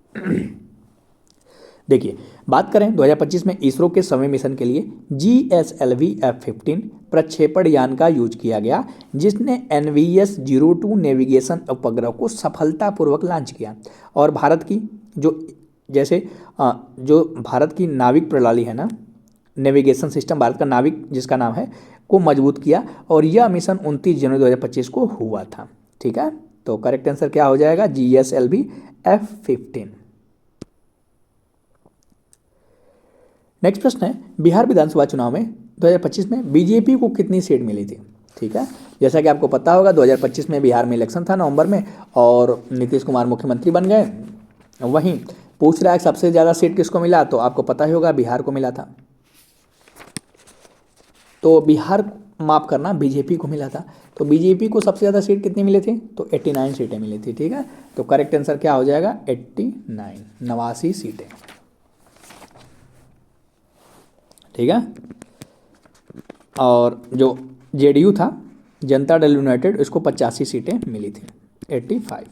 देखिए, बात करें 2025 में इसरो के 100वें मिशन के लिए GSLV F-15 प्रक्षेपण यान का यूज किया गया, जिसने NVS-02 नेविगेशन उपग्रह को सफलतापूर्वक लॉन्च किया और भारत की जो भारत की नाविक प्रणाली है ना, नेविगेशन सिस्टम भारत का नाविक जिसका नाम है, को मजबूत किया। और यह मिशन 29 जनवरी 2025 को हुआ था, ठीक है। तो करेक्ट आंसर क्या हो जाएगा? GSLV F-15। नेक्स्ट प्रश्न है, बिहार विधानसभा चुनाव में 2025 में बीजेपी को कितनी सीट मिली थी, ठीक है। जैसा कि आपको पता होगा 2025 में बिहार में इलेक्शन था नवंबर में, और नीतीश कुमार मुख्यमंत्री बन गए। वहीं पूछ रहा है सबसे ज़्यादा सीट किसको मिला, तो आपको पता ही होगा बिहार को मिला था। तो बिहार माफ करना, बीजेपी को मिला था। तो बीजेपी को सबसे ज़्यादा सीट कितनी मिली थी, तो 89 सीटें मिली थी, ठीक है। तो करेक्ट आंसर क्या हो जाएगा? 89, 89 सीटें, ठीक है। और जो JDU था, जनता दल यूनाइटेड, इसको 85 सीटें मिली थी, 85।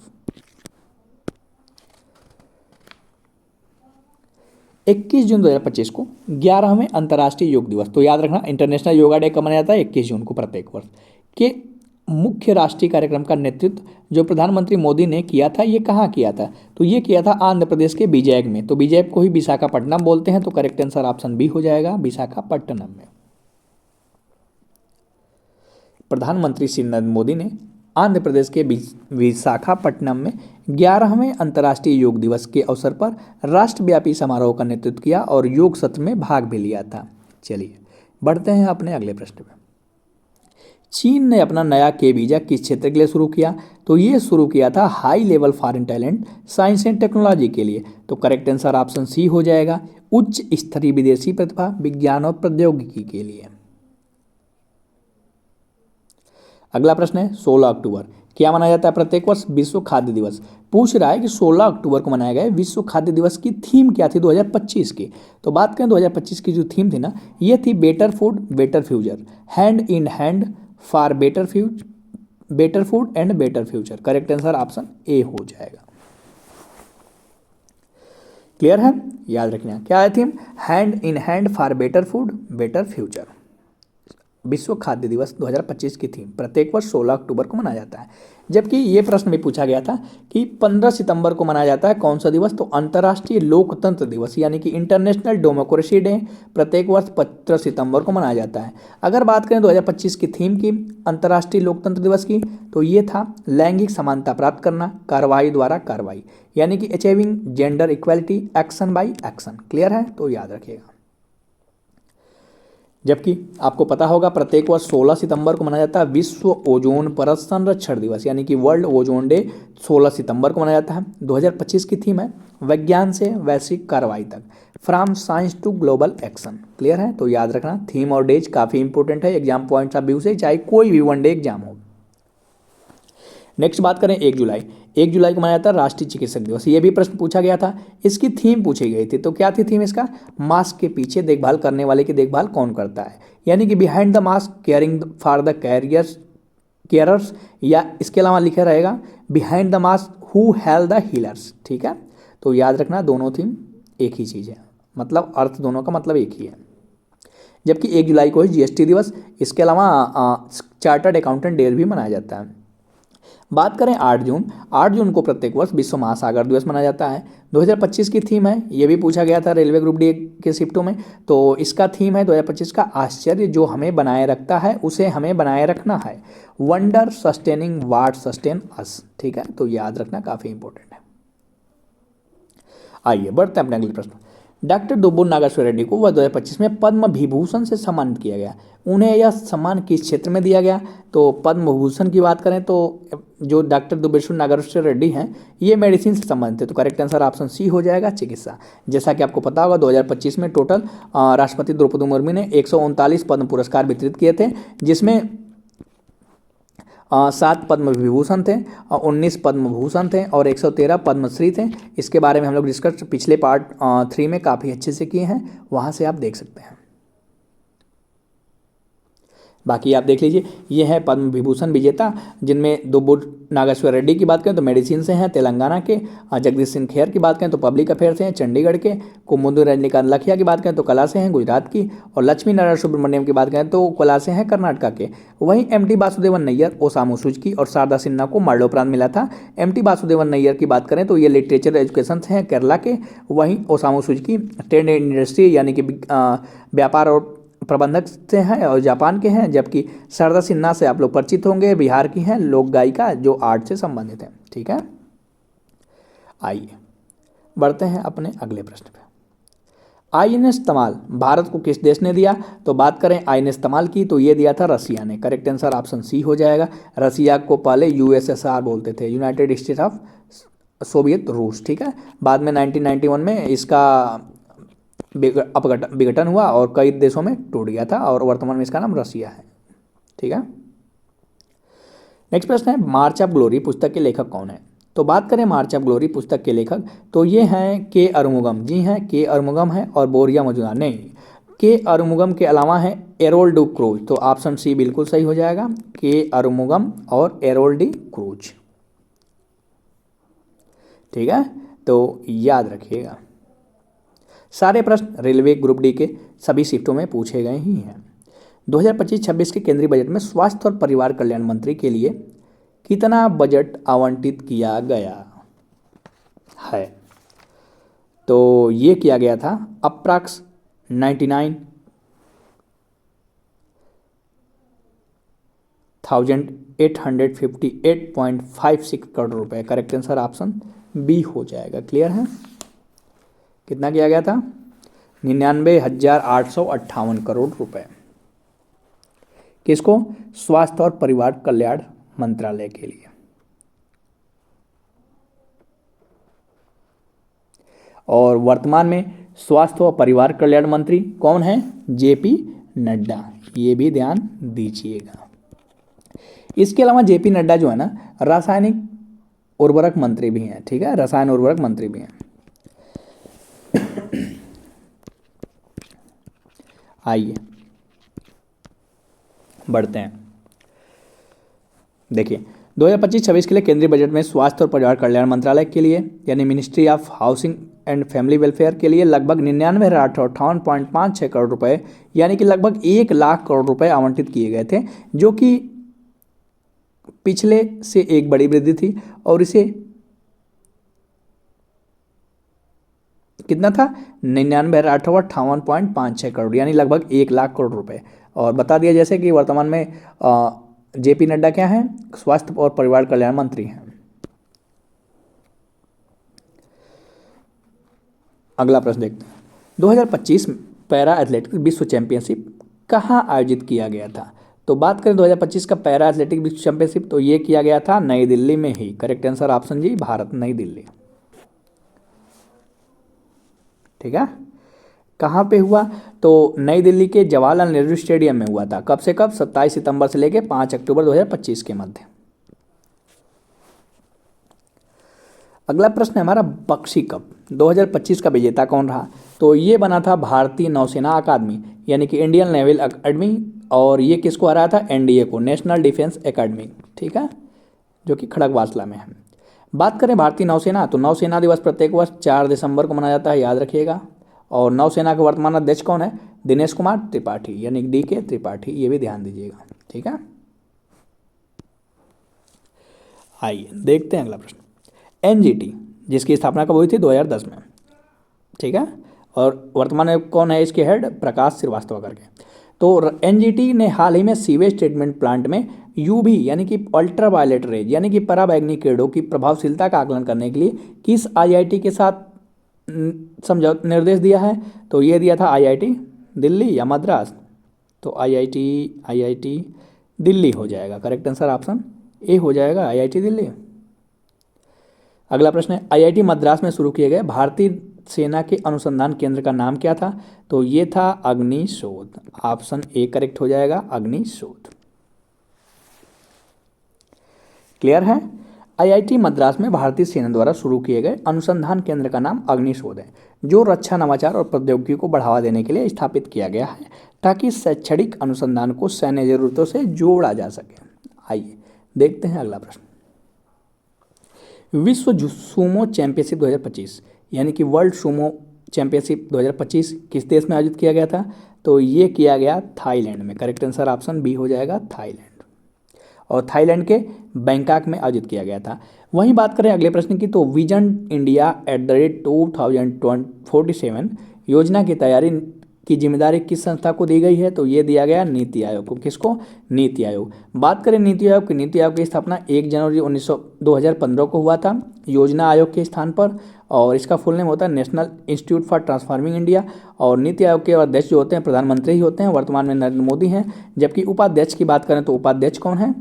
21 जून 2025 को 11वें अंतर्राष्ट्रीय योग दिवस, तो याद रखना इंटरनेशनल योगा डे कब मनाया जाता है? 21 जून को प्रत्येक वर्ष, के मुख्य राष्ट्रीय कार्यक्रम का नेतृत्व जो प्रधानमंत्री मोदी ने किया था, ये कहाँ किया था, तो ये किया था आंध्र प्रदेश के विजयक में। तो विजयक को ही विशाखापट्टनम बोलते हैं, तो करेक्ट आंसर ऑप्शन बी हो जाएगा, विशाखापट्टनम में। प्रधानमंत्री श्री नरेंद्र मोदी ने आंध्र प्रदेश के विशाखापट्टनम में 11वें अंतर्राष्ट्रीय योग दिवस के अवसर पर राष्ट्रव्यापी समारोह का नेतृत्व किया और योग सत्र में भाग भी लिया था। चलिए बढ़ते हैं अपने अगले प्रश्न में। चीन ने अपना नया के वीज़ा किस क्षेत्र के लिए शुरू किया, तो ये शुरू किया था high level foreign talent science and technology के लिए। तो करेक्ट आंसर ऑप्शन सी हो जाएगा, उच्च स्तरीय विदेशी प्रतिभा विज्ञान और प्रौद्योगिकी के लिए। अगला प्रश्न है, 16 अक्टूबर क्या मनाया जाता है प्रत्येक वर्ष? विश्व खाद्य दिवस। पूछ रहा है कि 16 अक्टूबर को मनाया गया विश्व खाद्य दिवस की थीम क्या थी 2025 की। तो बात करें 2025 की जो थीम थी ना, ये थी better food better future, hand in hand for better food and better future. Correct answer option A हो जाएगा। क्लियर है? याद रखना क्या है theme? Hand in hand for better food better future. विश्व खाद्य दिवस 2025 की थीम प्रत्येक वर्ष 16 अक्टूबर को मनाया जाता है। जबकि ये प्रश्न भी पूछा गया था कि 15 सितंबर को मनाया जाता है कौन सा दिवस, तो अंतर्राष्ट्रीय लोकतंत्र दिवस यानी कि इंटरनेशनल डेमोक्रेसी डे प्रत्येक वर्ष 15 सितंबर को मनाया जाता है। अगर बात करें 2025 की थीम की अंतर्राष्ट्रीय लोकतंत्र दिवस की, तो ये था लैंगिक समानता प्राप्त करना कार्रवाई द्वारा कार्रवाई, यानी कि achieving gender equality action by action. Clear है? तो याद रखिएगा। जबकि आपको पता होगा प्रत्येक वर्ष 16 सितंबर को मनाया जाता है विश्व ओजोन परत संरक्षण दिवस, यानी कि वर्ल्ड ओजोन डे 16 सितंबर को मनाया जाता है। 2025 की थीम है विज्ञान से वैश्विक कार्रवाई तक, from science to global action. Clear है? तो याद रखना थीम और डेज काफ़ी इंपॉर्टेंट है एग्जाम पॉइंट्स ऑफ व्यू से, चाहे कोई भी वनडे एग्जाम हो। नेक्स्ट बात करें 1 जुलाई। 1 जुलाई को मनाया जाता है राष्ट्रीय चिकित्सक दिवस। ये भी प्रश्न पूछा गया था, इसकी थीम पूछी गई थी। तो क्या थी थीम इसका? मास्क के पीछे देखभाल करने वाले की देखभाल कौन करता है, यानी कि behind the mask caring for the carers, या इसके अलावा लिखा रहेगा behind the mask who help the healers. ठीक है? तो याद रखना दोनों थीम एक ही चीज़ है। मतलब अर्थ दोनों का मतलब एक ही है। जबकि 1 जुलाई को है जीएसटी दिवस। इसके अलावा चार्टर्ड अकाउंटेंट डे भी मनाया जाता है। बात करें 8 जून, 8 जून को प्रत्येक वर्ष विश्व महासागर दिवस मनाया जाता है। 2025 की थीम है, ये भी पूछा गया था रेलवे ग्रुप डी के शिफ्टों में, तो इसका थीम है 2025 का आश्चर्य जो हमें बनाए रखता है उसे हमें बनाए रखना है। वंडर सस्टेनिंग व्हाट सस्टेन अस। ठीक है, तो याद रखना काफ़ी इंपॉर्टेंट है। आइए बढ़ते हैं अपने अगले प्रश्न। डॉक्टर दुब्बू नागेश्वर रेड्डी को वर्ष 2025 में पद्म विभूषण से सम्मानित किया गया। उन्हें यह सम्मान किस क्षेत्र में दिया गया? तो पद्म विभूषण की बात करें तो जो डॉक्टर दुब्बेश्वर नागेश्वर रेड्डी हैं ये मेडिसिन से संबंधित है, तो करेक्ट आंसर ऑप्शन सी हो जाएगा, चिकित्सा। जैसा कि आपको पता होगा 2025 में टोटल राष्ट्रपति द्रौपदी मुर्मू ने 139 पद्म पुरस्कार वितरित किए थे, जिसमें 7 पद्म विभूषण थे, 19 पद्म भूषण थे और 113 पद्मश्री थे। इसके बारे में हम लोग डिस्कस पिछले पार्ट 3 में काफ़ी अच्छे से किए हैं, वहाँ से आप देख सकते हैं। बाकी आप देख लीजिए, ये है पद्म विभूषण विजेता, जिनमें दुब्बू नागेश्वर रेड्डी की बात करें तो मेडिसिन से हैं तेलंगाना के, जगदीश सिंह खेर की बात करें तो पब्लिक अफेयर से हैं चंडीगढ़ के, कुमुदु रजनीकांत लखिया की बात करें तो कला से हैं गुजरात की, और लक्ष्मी नारायण सुब्रमण्यम की बात करें तो कला से हैं कर्नाटका के। वहीं एमटी वासुदेवन नैयर, ओसामू सुजुकी और शारदा सिन्हा को मरणोपरांत मिला था। एमटी वासुदेवन नैयर की बात करें तो ये लिटरेचर एजुकेशन से हैं केरला के, वहीं ओसामू सुजुकी ट्रेड इंडस्ट्री यानी कि व्यापार और प्रबंधक से हैं और जापान के हैं। जबकि शारदा सिन्हा से आप लोग परिचित होंगे, बिहार की हैं, लोक गायिका जो आर्ट से संबंधित है। ठीक है, आइए बढ़ते हैं अपने अगले प्रश्न पे। आईएनएस तमाल भारत को किस देश ने दिया? तो बात करें आईएनएस तमाल की तो ये दिया था रसिया ने। करेक्ट आंसर ऑप्शन सी हो जाएगा। रसिया को पहले यूएसएसआर बोलते थे, यूनाइटेड स्टेट ऑफ सोवियत रूस। ठीक है, बाद में 1991 में इसका विघटन हुआ और कई देशों में टूट गया था और वर्तमान में इसका नाम रसिया है। ठीक है, नेक्स्ट प्रश्न है मार्च ऑफ ग्लोरी पुस्तक के लेखक कौन है? तो बात करें मार्च ऑफ ग्लोरी पुस्तक के लेखक तो ये हैं के अरुमुगम। जी हैं, के अरुमुगम है और बोरिया मजुमदार नहीं। के अरुमुगम के अलावा है एरोल डी क्रूज, तो ऑप्शन सी बिल्कुल सही हो जाएगा, के अरुमुगम और एरोल डी क्रूज। ठीक है, तो याद रखिएगा, सारे प्रश्न रेलवे ग्रुप डी के सभी शिफ्टों में पूछे गए ही हैं। 2025-26 के केंद्रीय बजट में स्वास्थ्य और परिवार कल्याण मंत्री के लिए कितना बजट आवंटित किया गया है? तो ये किया गया था अप्रॉक्स 99,858.56 करोड़ रुपए। करेक्ट आंसर ऑप्शन बी हो जाएगा। क्लियर है, कितना किया गया था? 99,858 करोड़ रुपए। किसको? स्वास्थ्य और परिवार कल्याण मंत्रालय के लिए। और वर्तमान में स्वास्थ्य और परिवार कल्याण मंत्री कौन है? जेपी नड्डा। ये भी ध्यान दीजिएगा। इसके अलावा जेपी नड्डा जो है ना रासायनिक उर्वरक मंत्री भी हैं। ठीक है, रसायन उर्वरक मंत्री भी हैं। आइए बढ़ते हैं। देखिए 2025-26 के लिए केंद्रीय बजट में स्वास्थ्य और परिवार कल्याण मंत्रालय के लिए यानी ministry of housing and family welfare के लिए लगभग 99,858.56 करोड़ रुपए यानी कि लगभग 1 लाख करोड़ रुपए आवंटित किए गए थे, जो कि पिछले से एक बड़ी वृद्धि थी। और इसे कितना था? 99,858.56 करोड़ यानी लगभग 1 लाख करोड़ रुपए। और बता दिया जैसे कि वर्तमान में जेपी नड्डा क्या है? स्वास्थ्य और परिवार कल्याण मंत्री हैं। अगला प्रश्न देखते हैं। 2025 पैरा एथलेटिक्स विश्व चैंपियनशिप कहाँ आयोजित किया गया था? तो बात करें 2025 का पैरा एथलेटिक्स विश्व चैंपियनशिप तो ये किया गया था नई दिल्ली में ही। करेक्ट आंसर ऑप्शन जी, भारत, नई दिल्ली। ठीक है, कहाँ पे हुआ? तो नई दिल्ली के जवाहरलाल नेहरू स्टेडियम में हुआ था। कब से कब? 27 सितंबर से लेकर 5 अक्टूबर 2025 के मध्य। अगला प्रश्न है हमारा बख्शी कप 2025 का विजेता कौन रहा? तो ये बना था भारतीय नौसेना अकादमी यानी कि इंडियन नेवल अकादमी। और ये किसको हराया था? एनडीए को, नेशनल डिफेंस एकेडमी। ठीक है, जो कि खड़गवासला में है। बात करें भारतीय नौसेना तो नौसेना दिवस प्रत्येक वर्ष 4 दिसंबर को मनाया जाता है, याद रखिएगा। और नौसेना के वर्तमान अध्यक्ष कौन है? दिनेश कुमार त्रिपाठी यानी DK त्रिपाठी, ये भी ध्यान दीजिएगा। ठीक है, आइए देखते हैं अगला प्रश्न। NGT जिसकी स्थापना कब हुई थी? 2010 में। ठीक है, और वर्तमान में कौन है इसके हेड? प्रकाश श्रीवास्तव करके। तो NGT ने हाल ही में सीवेज ट्रीटमेंट प्लांट में UV यानी कि अल्ट्रा वायलेट रेज यानी कि पराबैंगनी किरणों की प्रभावशीलता का आकलन करने के लिए किस IIT के साथ समझौता निर्देश दिया है? तो ये दिया था IIT दिल्ली या मद्रास? तो IIT दिल्ली हो जाएगा। करेक्ट आंसर ऑप्शन ए हो जाएगा, IIT दिल्ली। अगला प्रश्न है, IIT मद्रास में शुरू किए गए भारतीय सेना के अनुसंधान केंद्र का नाम क्या था? तो ये था अग्निशोध। ऑप्शन ए करेक्ट हो जाएगा, अग्निशोध। क्लियर है? IIT मद्रास में भारतीय सेना द्वारा शुरू किए गए अनुसंधान केंद्र का नाम अग्निशोध है, जो रक्षा नवाचार और प्रौद्योगिकी को बढ़ावा देने के लिए स्थापित किया गया है ताकि शैक्षणिक अनुसंधान को सैन्य जरूरतों से जोड़ा जा सके। आइए देखते हैं अगला प्रश्न। विश्व सूमो चैंपियनशिप 2025 यानी कि वर्ल्ड सूमो चैंपियनशिप 2025 किस देश में आयोजित किया गया था? तो ये किया गया थाईलैंड में। करेक्ट आंसर ऑप्शन बी हो जाएगा, थाईलैंड। और थाईलैंड के बैंकॉक में आयोजित किया गया था। वहीं बात करें अगले प्रश्न की, तो विजन इंडिया @2047 योजना की तैयारी की जिम्मेदारी किस संस्था को दी गई है? तो ये दिया गया नीति आयोग को। किसको? नीति आयोग। बात करें नीति आयोग की, नीति आयोग की स्थापना 1 जनवरी 2015 को हुआ था योजना आयोग के स्थान पर, और इसका फुल नेम होता है national institute for transforming India. और नीति आयोग के अध्यक्ष जो होते हैं प्रधानमंत्री ही होते हैं, वर्तमान में नरेंद्र मोदी हैं। जबकि उपाध्यक्ष की बात करें तो उपाध्यक्ष कौन है?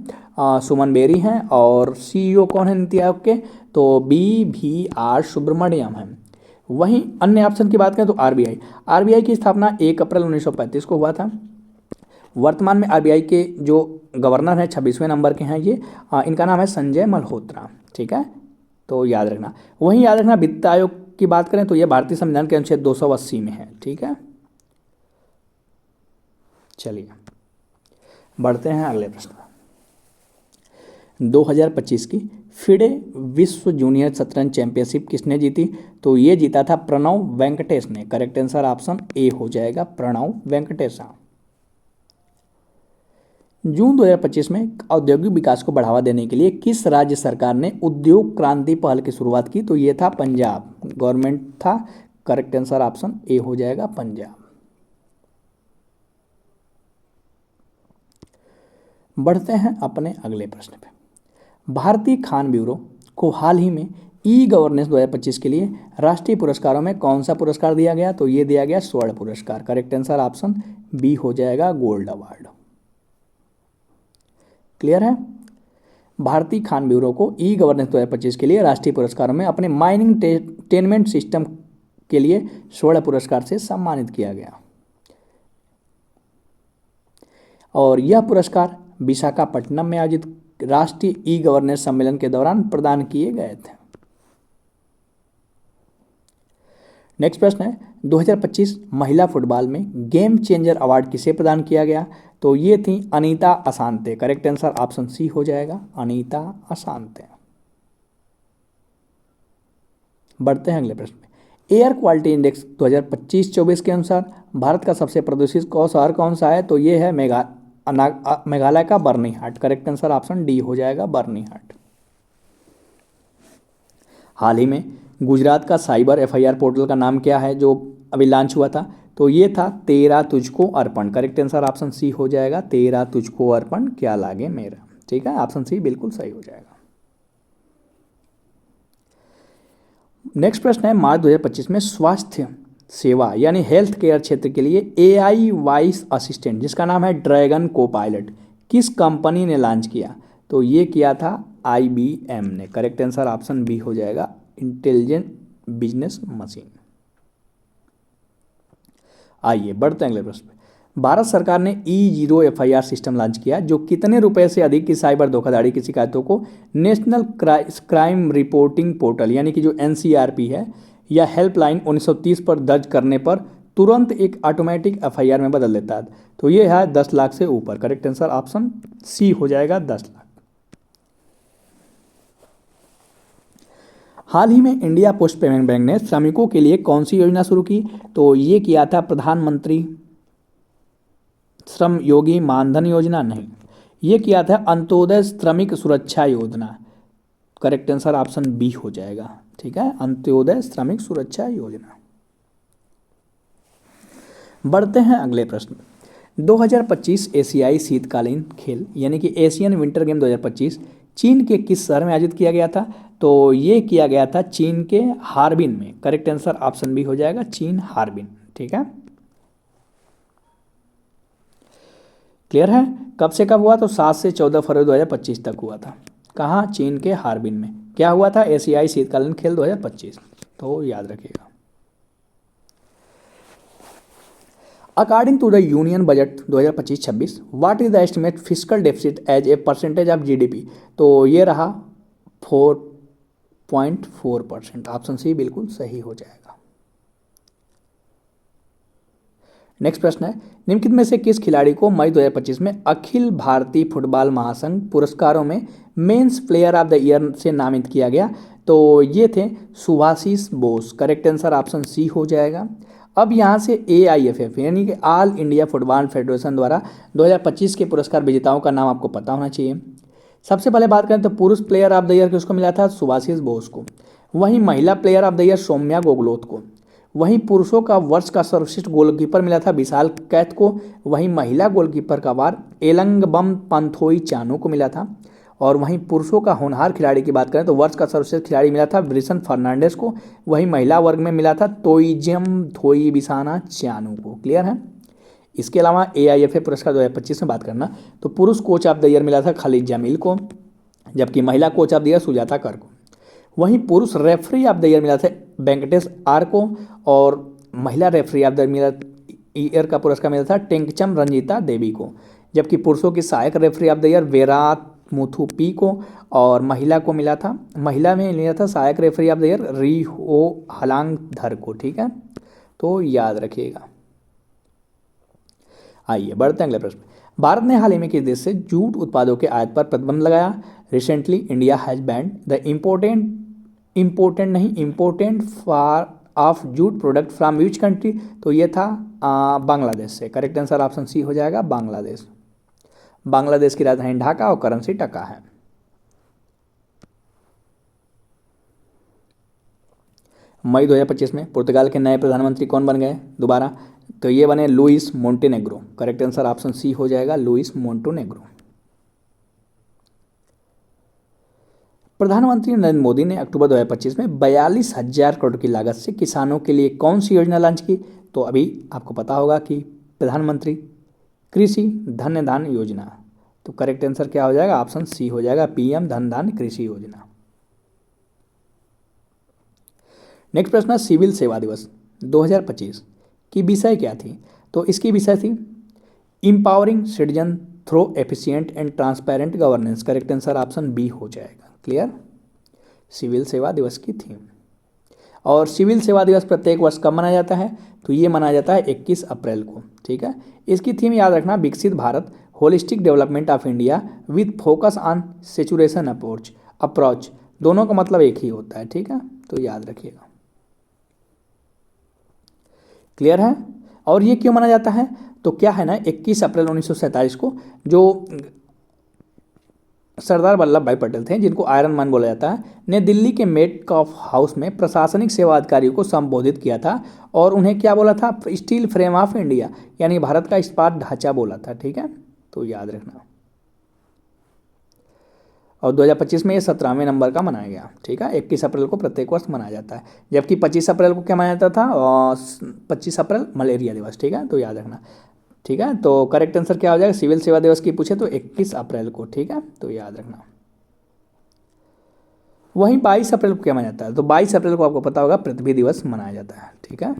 सुमन बेरी हैं। और CEO कौन है नीति आयोग के? तो BVR सुब्रमण्यम हैं। वहीं अन्य ऑप्शन की बात करें तो RBI की स्थापना 1 अप्रैल 1935 को हुआ था। वर्तमान में RBI के जो गवर्नर हैं 26वें नंबर के हैं ये, इनका नाम है संजय मल्होत्रा। ठीक है, तो याद रखना। वहीं याद रखना वित्त आयोग की बात करें तो ये भारतीय संविधान के अनुच्छेद 280 में है। ठीक है, चलिए बढ़ते हैं अगले प्रश्न पर। 2025 की फिडे विश्व जूनियर शतरंज चैंपियनशिप किसने जीती? तो ये जीता था प्रणव वेंकटेश ने। करेक्ट आंसर ऑप्शन ए हो जाएगा, प्रणव वेंकटेश। जून 2025 में औद्योगिक विकास को बढ़ावा देने के लिए किस राज्य सरकार ने उद्योग क्रांति पहल की शुरुआत की? तो ये था पंजाब गवर्नमेंट था। करेक्ट आंसर ऑप्शन ए हो जाएगा, पंजाब। बढ़ते हैं अपने अगले प्रश्न पे। भारतीय खान ब्यूरो को हाल ही में E-गवर्नेंस 2025 के लिए राष्ट्रीय पुरस्कारों में कौन सा पुरस्कार दिया गया? तो ये दिया गया स्वर्ण पुरस्कार। करेक्ट आंसर ऑप्शन बी हो जाएगा, गोल्ड अवार्ड। क्लियर है? भारतीय खान ब्यूरो को E-गवर्नेंस 2025 के लिए राष्ट्रीय पुरस्कारों में अपने माइनिंग टेनमेंट सिस्टम के लिए स्वर्ण पुरस्कार से सम्मानित किया गया, और यह पुरस्कार विशाखापट्टनम में आयोजित राष्ट्रीय E-गवर्नेंस सम्मेलन के दौरान प्रदान किए गए थे। नेक्स्ट प्रश्न है, 2025 महिला फुटबॉल में गेम चेंजर अवार्ड किसे प्रदान किया गया? तो ये थी Anita Asante. Correct answer option C हो जाएगा, अनीता असांते। बढ़ते हैं अगले प्रश्न में। एयर क्वालिटी इंडेक्स 2025-24 के अनुसार भारत का सबसे प्रदूषित शहर कौन सा है? तो ये है मेघालय का Byrnihat. Correct answer option D हो जाएगा, बर्निहाट। हाल ही में गुजरात का साइबर FIR पोर्टल का नाम क्या है जो अभी लॉन्च हुआ था? तो ये था तेरा तुझको अर्पण। करेक्ट आंसर ऑप्शन सी हो जाएगा, तेरा तुझको अर्पण क्या लागे मेरा। ठीक है, ऑप्शन सी बिल्कुल सही हो जाएगा। नेक्स्ट प्रश्न है, मार्च 2025 में स्वास्थ्य सेवा यानी हेल्थ केयर क्षेत्र के लिए AI वॉइस असिस्टेंट जिसका नाम है ड्रैगन कोपायलट किस कंपनी ने लॉन्च किया? तो ये किया था IBM ने। करेक्ट आंसर ऑप्शन बी हो जाएगा, इंटेलिजेंट बिजनेस मशीन। आइए बढ़ते हैं अगले प्रश्न पे। भारत सरकार ने E0 FIR सिस्टम लॉन्च किया जो कितने रुपए से अधिक की साइबर धोखाधड़ी की शिकायतों को नेशनल क्राइम रिपोर्टिंग पोर्टल यानी कि जो NCRP है या हेल्पलाइन 1930 पर दर्ज करने पर तुरंत एक ऑटोमेटिक FIR में बदल देता है? तो ये है 10 लाख से ऊपर। करेक्ट आंसर ऑप्शन सी हो जाएगा, 10 लाख। हाल ही में इंडिया पोस्ट पेमेंट बैंक ने श्रमिकों के लिए कौन सी योजना शुरू की? तो ये किया था प्रधानमंत्री श्रम योगी मानधन योजना। नहीं, ये किया था अंत्योदय श्रमिक सुरक्षा योजना। करेक्ट आंसर ऑप्शन बी हो जाएगा। ठीक है, अंत्योदय श्रमिक सुरक्षा योजना। बढ़ते हैं अगले प्रश्न। 2025 एशियाई शीतकालीन खेल यानी कि एशियन विंटर गेम 2025 चीन के किस शहर में आयोजित किया गया था? तो ये किया गया था चीन के हार्बिन में। करेक्ट आंसर ऑप्शन बी हो जाएगा, चीन हार्बिन। ठीक है, क्लियर है। कब से कब हुआ? तो 7 से 14 फरवरी 2025 तक हुआ था। कहाँ? चीन के हार्बिन में। क्या हुआ था? एशियाई शीतकालीन खेल 2025। तो याद रखिएगा। According to the union budget 2025-26 what is the estimate fiscal deficit as a percentage of GDP? तो ये रहा 4.4%। ऑप्शन सी बिल्कुल सही हो जाएगा। नेक्स्ट प्रश्न है, निम्नलिखित में से किस खिलाड़ी को मई 2025 में अखिल भारतीय फुटबॉल महासंघ पुरस्कारों में men's player of the year से नामित किया गया? तो ये थे Subhashis Bose. Correct answer option C हो जाएगा। अब यहाँ से AIFF यानी कि ऑल इंडिया फुटबॉल फेडरेशन द्वारा 2025 के पुरस्कार विजेताओं का नाम आपको पता होना चाहिए। सबसे पहले बात करें तो पुरुष प्लेयर ऑफ द ईयर किसको मिला था? सुभाषिस बोस को। वहीं महिला player of the year Soumya Guguloth को। वहीं पुरुषों का वर्ष का सर्वश्रेष्ठ गोलकीपर मिला था विशाल कैथ को। वहीं महिला गोलकीपर का अवार्ड एलंगबम पंथोई चानू को मिला था। और वहीं पुरुषों का होनहार खिलाड़ी की बात करें तो वर्ष का सर्वश्रेष्ठ खिलाड़ी मिला था ब्रिसन फर्नांडिस को। वहीं महिला वर्ग में मिला था तोइजम थोई बिसाना चानू को। क्लियर है। इसके अलावा AIFF पुरस्कार 2025 में बात करना तो पुरुष कोच ऑफ द ईयर मिला था खालिद जमील को, जबकि महिला coach of the year Sujata कर को। वहीं पुरुष रेफरी ऑफ द ईयर मिला था वेंकटेश आर को। और महिला रेफरी ऑफ द ईयर का पुरस्कार मिला था टेंकचम रंजीता देवी को। जबकि पुरुषों की सहायक referee of the year Vairamuthu P को। और महिला को मिला था, महिला में मिला था सहायक रेफरी ऑफ द ईयर री हो हलांग धर को। ठीक है, तो याद रखिएगा। आइए बढ़ते हैं अगले प्रश्न। भारत ने हाल ही में किस देश से जूट उत्पादों के आयात पर प्रतिबंध लगाया? Recently India has banned the important for of jute product from which country? तो ये था बांग्लादेश से। करेक्ट आंसर ऑप्शन सी हो जाएगा, बांग्लादेश। बांग्लादेश की राजधानी ढाका और करेंसी टका है। मई 2025 में पुर्तगाल के नए प्रधानमंत्री कौन बन गए दोबारा? तो ये बने Luis Montenegro. Correct answer option C हो जाएगा, लुइस मोंटेनेग्रो। प्रधानमंत्री नरेंद्र मोदी ने अक्टूबर 2025 में 42,000 करोड़ की लागत से किसानों के लिए कौन सी योजना लॉन्च की? तो अभी आपको पता होगा कि प्रधानमंत्री कृषि धन धान योजना। तो करेक्ट आंसर क्या हो जाएगा? ऑप्शन सी हो जाएगा, PM धन धान कृषि योजना। नेक्स्ट प्रश्न है, सिविल सेवा दिवस 2025 की विषय क्या थी? तो इसकी विषय थी empowering citizen through efficient and transparent governance. Correct answer option B हो जाएगा। क्लियर, सिविल सेवा दिवस की थीम। और सिविल सेवा दिवस प्रत्येक वर्ष कब मनाया जाता है? तो ये मनाया जाता है 21 अप्रैल को। ठीक है, इसकी थीम याद रखना, विकसित Bharat holistic development of India with focus on saturation approach. दोनों का मतलब एक ही होता है। ठीक है, तो याद रखिएगा। क्लियर है। और ये क्यों माना जाता है? तो क्या है ना, 21 अप्रैल 1947 को जो सरदार वल्लभ भाई पटेल थे, जिनको आयरन मैन बोला जाता है, ने दिल्ली के मेट ऑफ हाउस में प्रशासनिक सेवा अधिकारियों को संबोधित किया था। और उन्हें क्या बोला था? स्टील फ्रेम ऑफ इंडिया, यानी भारत का इस्पात ढांचा बोला था। ठीक है, तो याद रखना। और 2025 में ये 17वें नंबर का मनाया गया। ठीक है, 21 अप्रैल को प्रत्येक वर्ष मनाया जाता है, जबकि 25 अप्रैल को क्या मनाया जाता था? 25 अप्रैल मलेरिया दिवस। ठीक है, तो याद रखना। ठीक है, तो करेक्ट आंसर क्या हो जाएगा? सिविल सेवा दिवस की पूछे तो 21 अप्रैल को। ठीक है, तो याद रखना। वहीं 22 अप्रैल को क्या मनाया जाता है? तो 22 अप्रैल को आपको पता होगा पृथ्वी दिवस मनाया जाता है। ठीक है,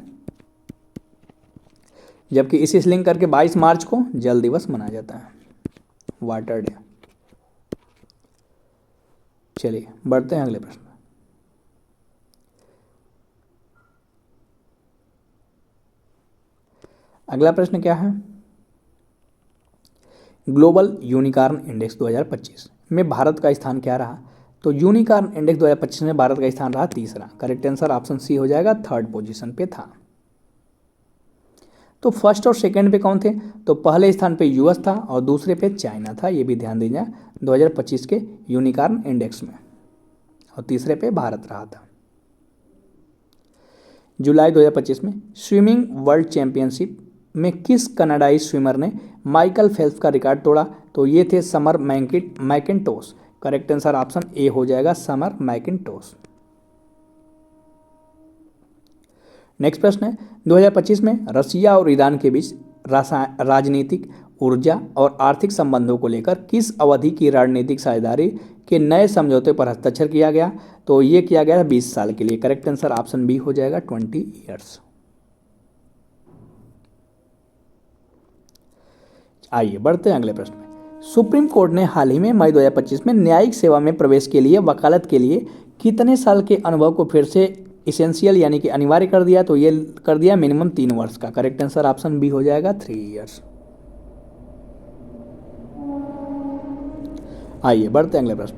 जबकि इसी से लिंक करके 22 मार्च को जल दिवस मनाया जाता है, वाटर डे। चलिए बढ़ते हैं अगले प्रश्न। अगला प्रश्न क्या है? ग्लोबल यूनिकॉर्न इंडेक्स 2025 में भारत का स्थान क्या रहा? तो यूनिकॉर्न इंडेक्स 2025 में भारत का स्थान रहा तीसरा। करेक्ट आंसर ऑप्शन सी हो जाएगा, थर्ड पोजीशन पे था। तो फर्स्ट और सेकंड पे कौन थे? तो पहले स्थान पे यूएस था और दूसरे पे चाइना था, ये भी ध्यान दीजिए 2025 के यूनिकॉर्न इंडेक्स में, और तीसरे पे भारत रहा था। जुलाई 2025 में स्विमिंग वर्ल्ड चैंपियनशिप में किस कनाडाई स्विमर ने माइकल फेल्प्स का रिकॉर्ड तोड़ा? तो ये थे summer Macintosh. Correct answer option A हो जाएगा, समर मैकिन्टोश। नेक्स्ट प्रश्न है, 2025 में रसिया और ईरान के बीच राजनीतिक, ऊर्जा और आर्थिक संबंधों को लेकर किस अवधि की रणनीतिक साझेदारी के नए समझौते पर हस्ताक्षर किया गया? तो ये किया गया 20 साल के लिए। करेक्ट आंसर ऑप्शन बी हो जाएगा, 20 ईयर्स। आइए बढ़ते हैं अगले प्रश्न में। सुप्रीम कोर्ट ने हाल ही में मई 2025 में न्यायिक सेवा में प्रवेश के लिए वकालत के लिए कितने साल के अनुभव को फिर से इसेंशियल यानी कि अनिवार्य कर दिया? तो ये कर दिया मिनिमम 3 वर्ष का। करेक्ट आंसर ऑप्शन बी हो जाएगा, 3 ईयर्स। आइए बढ़ते हैं अगले प्रश्न।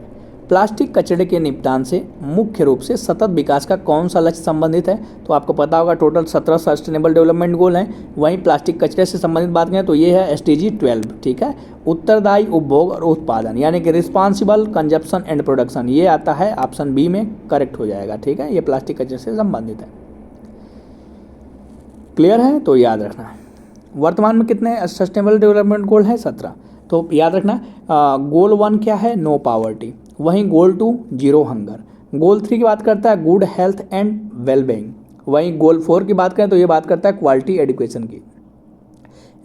प्लास्टिक कचरे के निपटान से मुख्य रूप से सतत विकास का कौन सा लक्ष्य संबंधित है? तो आपको पता होगा टोटल 17 सस्टेनेबल डेवलपमेंट गोल हैं। वहीं प्लास्टिक कचरे से संबंधित बात करें तो ये है SDG 12, ठीक है। उत्तरदायी उपभोग और उत्पादन यानी कि रिस्पॉन्सिबल कंजप्शन एंड प्रोडक्शन, ये आता है ऑप्शन बी में, करेक्ट हो जाएगा, ठीक है। ये प्लास्टिक कचरे से संबंधित है। क्लियर है? तो याद रखना वर्तमान में कितने सस्टेनेबल डेवलपमेंट गोल हैं? 17। तो याद रखना गोल 1 क्या है? No poverty. वहीं गोल 2 जीरो हंगर। गोल 3 की बात करता है गुड हेल्थ एंड वेलबींग। वहीं गोल 4 की बात करें तो ये बात करता है क्वालिटी एजुकेशन की।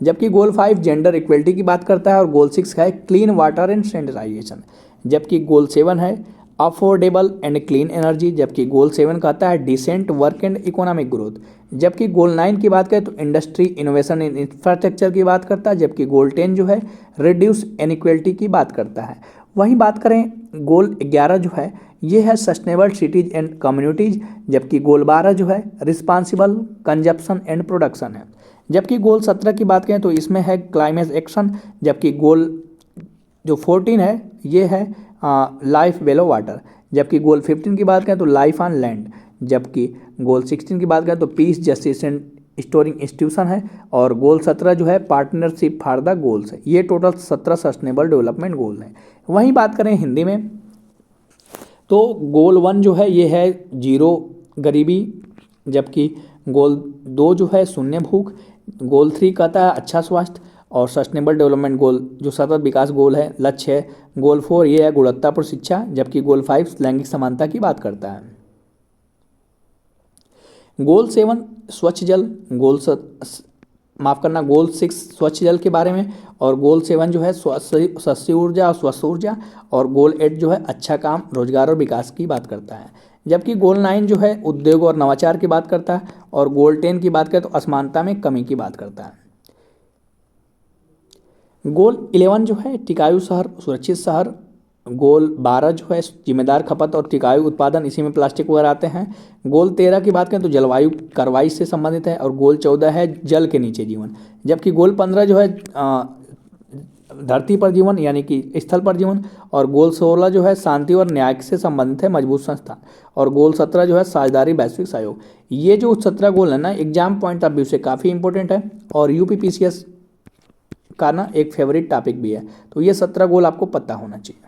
जबकि गोल 5 जेंडर इक्वलिटी की बात करता है और गोल 6 है क्लीन वाटर एंड सैनिटाइजेशन। जबकि गोल 7 है अफोर्डेबल एंड क्लीन एनर्जी। जबकि गोल 7 कहता है decent work and economic growth. जबकि गोल 9 की बात करें तो इंडस्ट्री इनोवेशन इन इंफ्रास्ट्रक्चर की बात करता है। जबकि गोल 10 जो है रिड्यूस इनइक्वलिटी की बात करता है। वहीं बात करें गोल 11 जो है ये है सस्टेनेबल सिटीज एंड कम्युनिटीज। जबकि गोल 12 जो है रिस्पॉन्सिबल कंजप्शन एंड प्रोडक्शन है। जबकि गोल 17 की बात करें तो इसमें है क्लाइमेट एक्शन। जबकि गोल जो 14 है ये है लाइफ बेलो वाटर। जबकि गोल 15 की बात करें तो लाइफ ऑन लैंड। जबकि गोल 16 की बात करें तो piece justice and storing institution है। और गोल 17 जो है पार्टनरशिप फॉर द गोल्स है। ये टोटल 17 सस्टेनेबल डेवलपमेंट गोल हैं। वहीं बात करें हिंदी में तो गोल 1 जो है ये है जीरो गरीबी। जबकि गोल 2 जो है शून्य भूख। गोल 3 कहता है अच्छा स्वास्थ्य। और सस्टेनेबल डेवलपमेंट गोल जो सतत विकास गोल है लक्ष्य है गोल 4 ये है गुणवत्तापूर्ण शिक्षा। जबकि गोल 5 लैंगिक समानता की बात करता है। गोल 7 स्वच्छ जल। गोल 6 स्वच्छ जल के बारे में। और गोल 7 जो है सस्ती ऊर्जा और स्वस्थ ऊर्जा। और गोल 8 जो है अच्छा काम, रोजगार और विकास की बात करता है। जबकि गोल 9 जो है उद्योग और नवाचार की बात करता है। और गोल 10 की बात करें तो असमानता में कमी की बात करता है। गोल 11 जो है टिकाऊ शहर, सुरक्षित शहर। गोल 12 जो है जिम्मेदार खपत और टिकाऊ उत्पादन, इसी में प्लास्टिक वगैरह आते हैं। गोल 13 की बात करें तो जलवायु कार्रवाई से संबंधित है। और गोल 14 है जल के नीचे जीवन। जबकि गोल 15 जो है धरती पर जीवन यानी कि स्थल पर जीवन। और गोल 16 जो है शांति और न्याय से संबंधित है, मजबूत संस्था। और गोल 17 जो है साझेदारी वैश्विक सहयोग। ये जो 17 गोल है ना एग्जाम पॉइंट ऑफ व्यू से काफ़ी इंपॉर्टेंट है और यूपीपीसीएस का ना एक फेवरेट टॉपिक भी है। तो ये 17 गोल आपको पता होना चाहिए।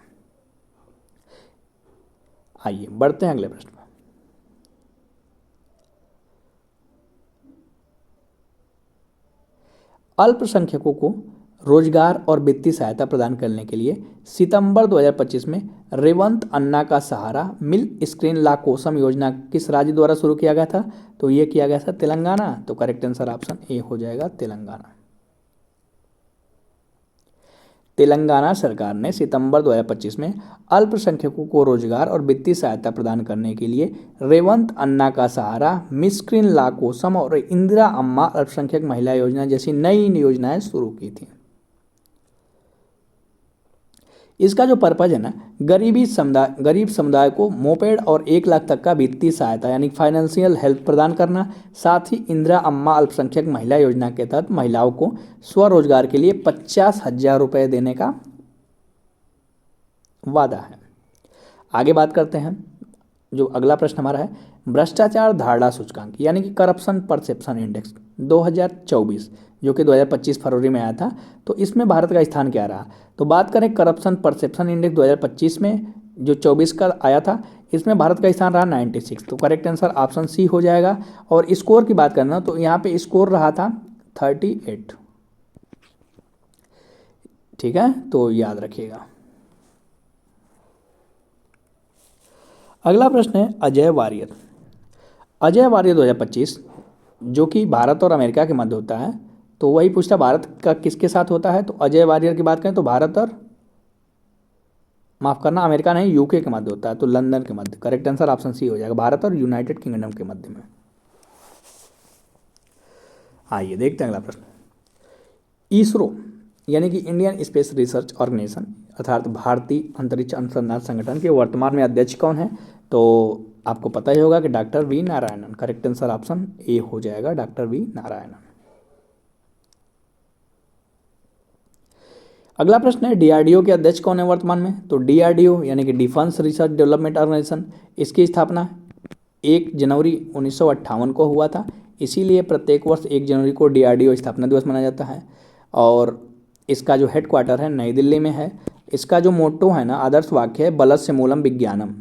आइए बढ़ते हैं अगले प्रश्न में। अल्पसंख्यकों को रोजगार और वित्तीय सहायता प्रदान करने के लिए सितंबर 2025 में रेवंत अन्ना का सहारा मिल स्क्रीन ला कोसम योजना किस राज्य द्वारा शुरू किया गया था? तो ये किया गया था तेलंगाना। तो करेक्ट आंसर ऑप्शन ए हो जाएगा, तेलंगाना। तेलंगाना सरकार ने सितंबर 2025 में अल्पसंख्यकों को रोजगार और वित्तीय सहायता प्रदान करने के लिए रेवंत अन्ना का सहारा, मिस्क्रीन ला कोसम और इंदिरा अम्मा अल्पसंख्यक महिला योजना जैसी नई योजनाएं शुरू की थी। इसका जो पर्पज है ना गरीब समुदाय को मोपेड और 1 लाख तक का वित्तीय सहायता यानी फाइनेंशियल हेल्प प्रदान करना। साथ ही इंदिरा अम्मा अल्पसंख्यक महिला योजना के तहत महिलाओं को स्वरोजगार के लिए 50,000 रुपये देने का वादा है। आगे बात करते हैं, जो अगला प्रश्न हमारा है, भ्रष्टाचार धारणा सूचकांक यानी कि करप्शन परसेप्शन इंडेक्स 2024, जो कि 2025 फरवरी में आया था, तो इसमें भारत का स्थान क्या रहा। तो बात करें करप्शन परसेप्शन इंडेक्स 2025 में जो 24 का आया था, इसमें भारत का स्थान रहा 96। तो करेक्ट आंसर ऑप्शन सी हो जाएगा। और स्कोर की बात करना तो यहाँ पे स्कोर रहा था 38। ठीक है, तो याद रखिएगा। अगला प्रश्न है अजय वारियर। अजय वारियर 2025, जो कि भारत और अमेरिका के मध्य होता है, तो वही पूछता भारत का किसके साथ होता है। तो अजय वारियर की बात करें तो भारत और, माफ करना, अमेरिका नहीं, यूके के मध्य होता है, तो लंदन के मध्य। करेक्ट आंसर ऑप्शन सी हो जाएगा, भारत और यूनाइटेड किंगडम के मध्य में। आइए देखते हैं अगला प्रश्न। इसरो यानी कि इंडियन स्पेस रिसर्च ऑर्गेनाइजेशन अर्थात भारतीय अंतरिक्ष अनुसंधान संगठन के वर्तमान में अध्यक्ष कौन है। तो आपको पता ही होगा कि doctor V Narayanan. Correct answer option A हो जाएगा, डॉक्टर वी नारायणन। अगला प्रश्न है डीआरडीओ के अध्यक्ष कौन है वर्तमान में। तो डीआरडीओ यानी कि डिफेंस रिसर्च डेवलपमेंट ऑर्गेनाइजेशन, इसकी स्थापना 1 जनवरी 1958 को हुआ था, इसीलिए प्रत्येक वर्ष 1 जनवरी को डीआरडीओ स्थापना दिवस मनाया जाता है। और इसका जो हेडक्वार्टर है नई दिल्ली में है। इसका जो मोटो है ना, आदर्श वाक्य है, बलस्य से मूलम विज्ञानम,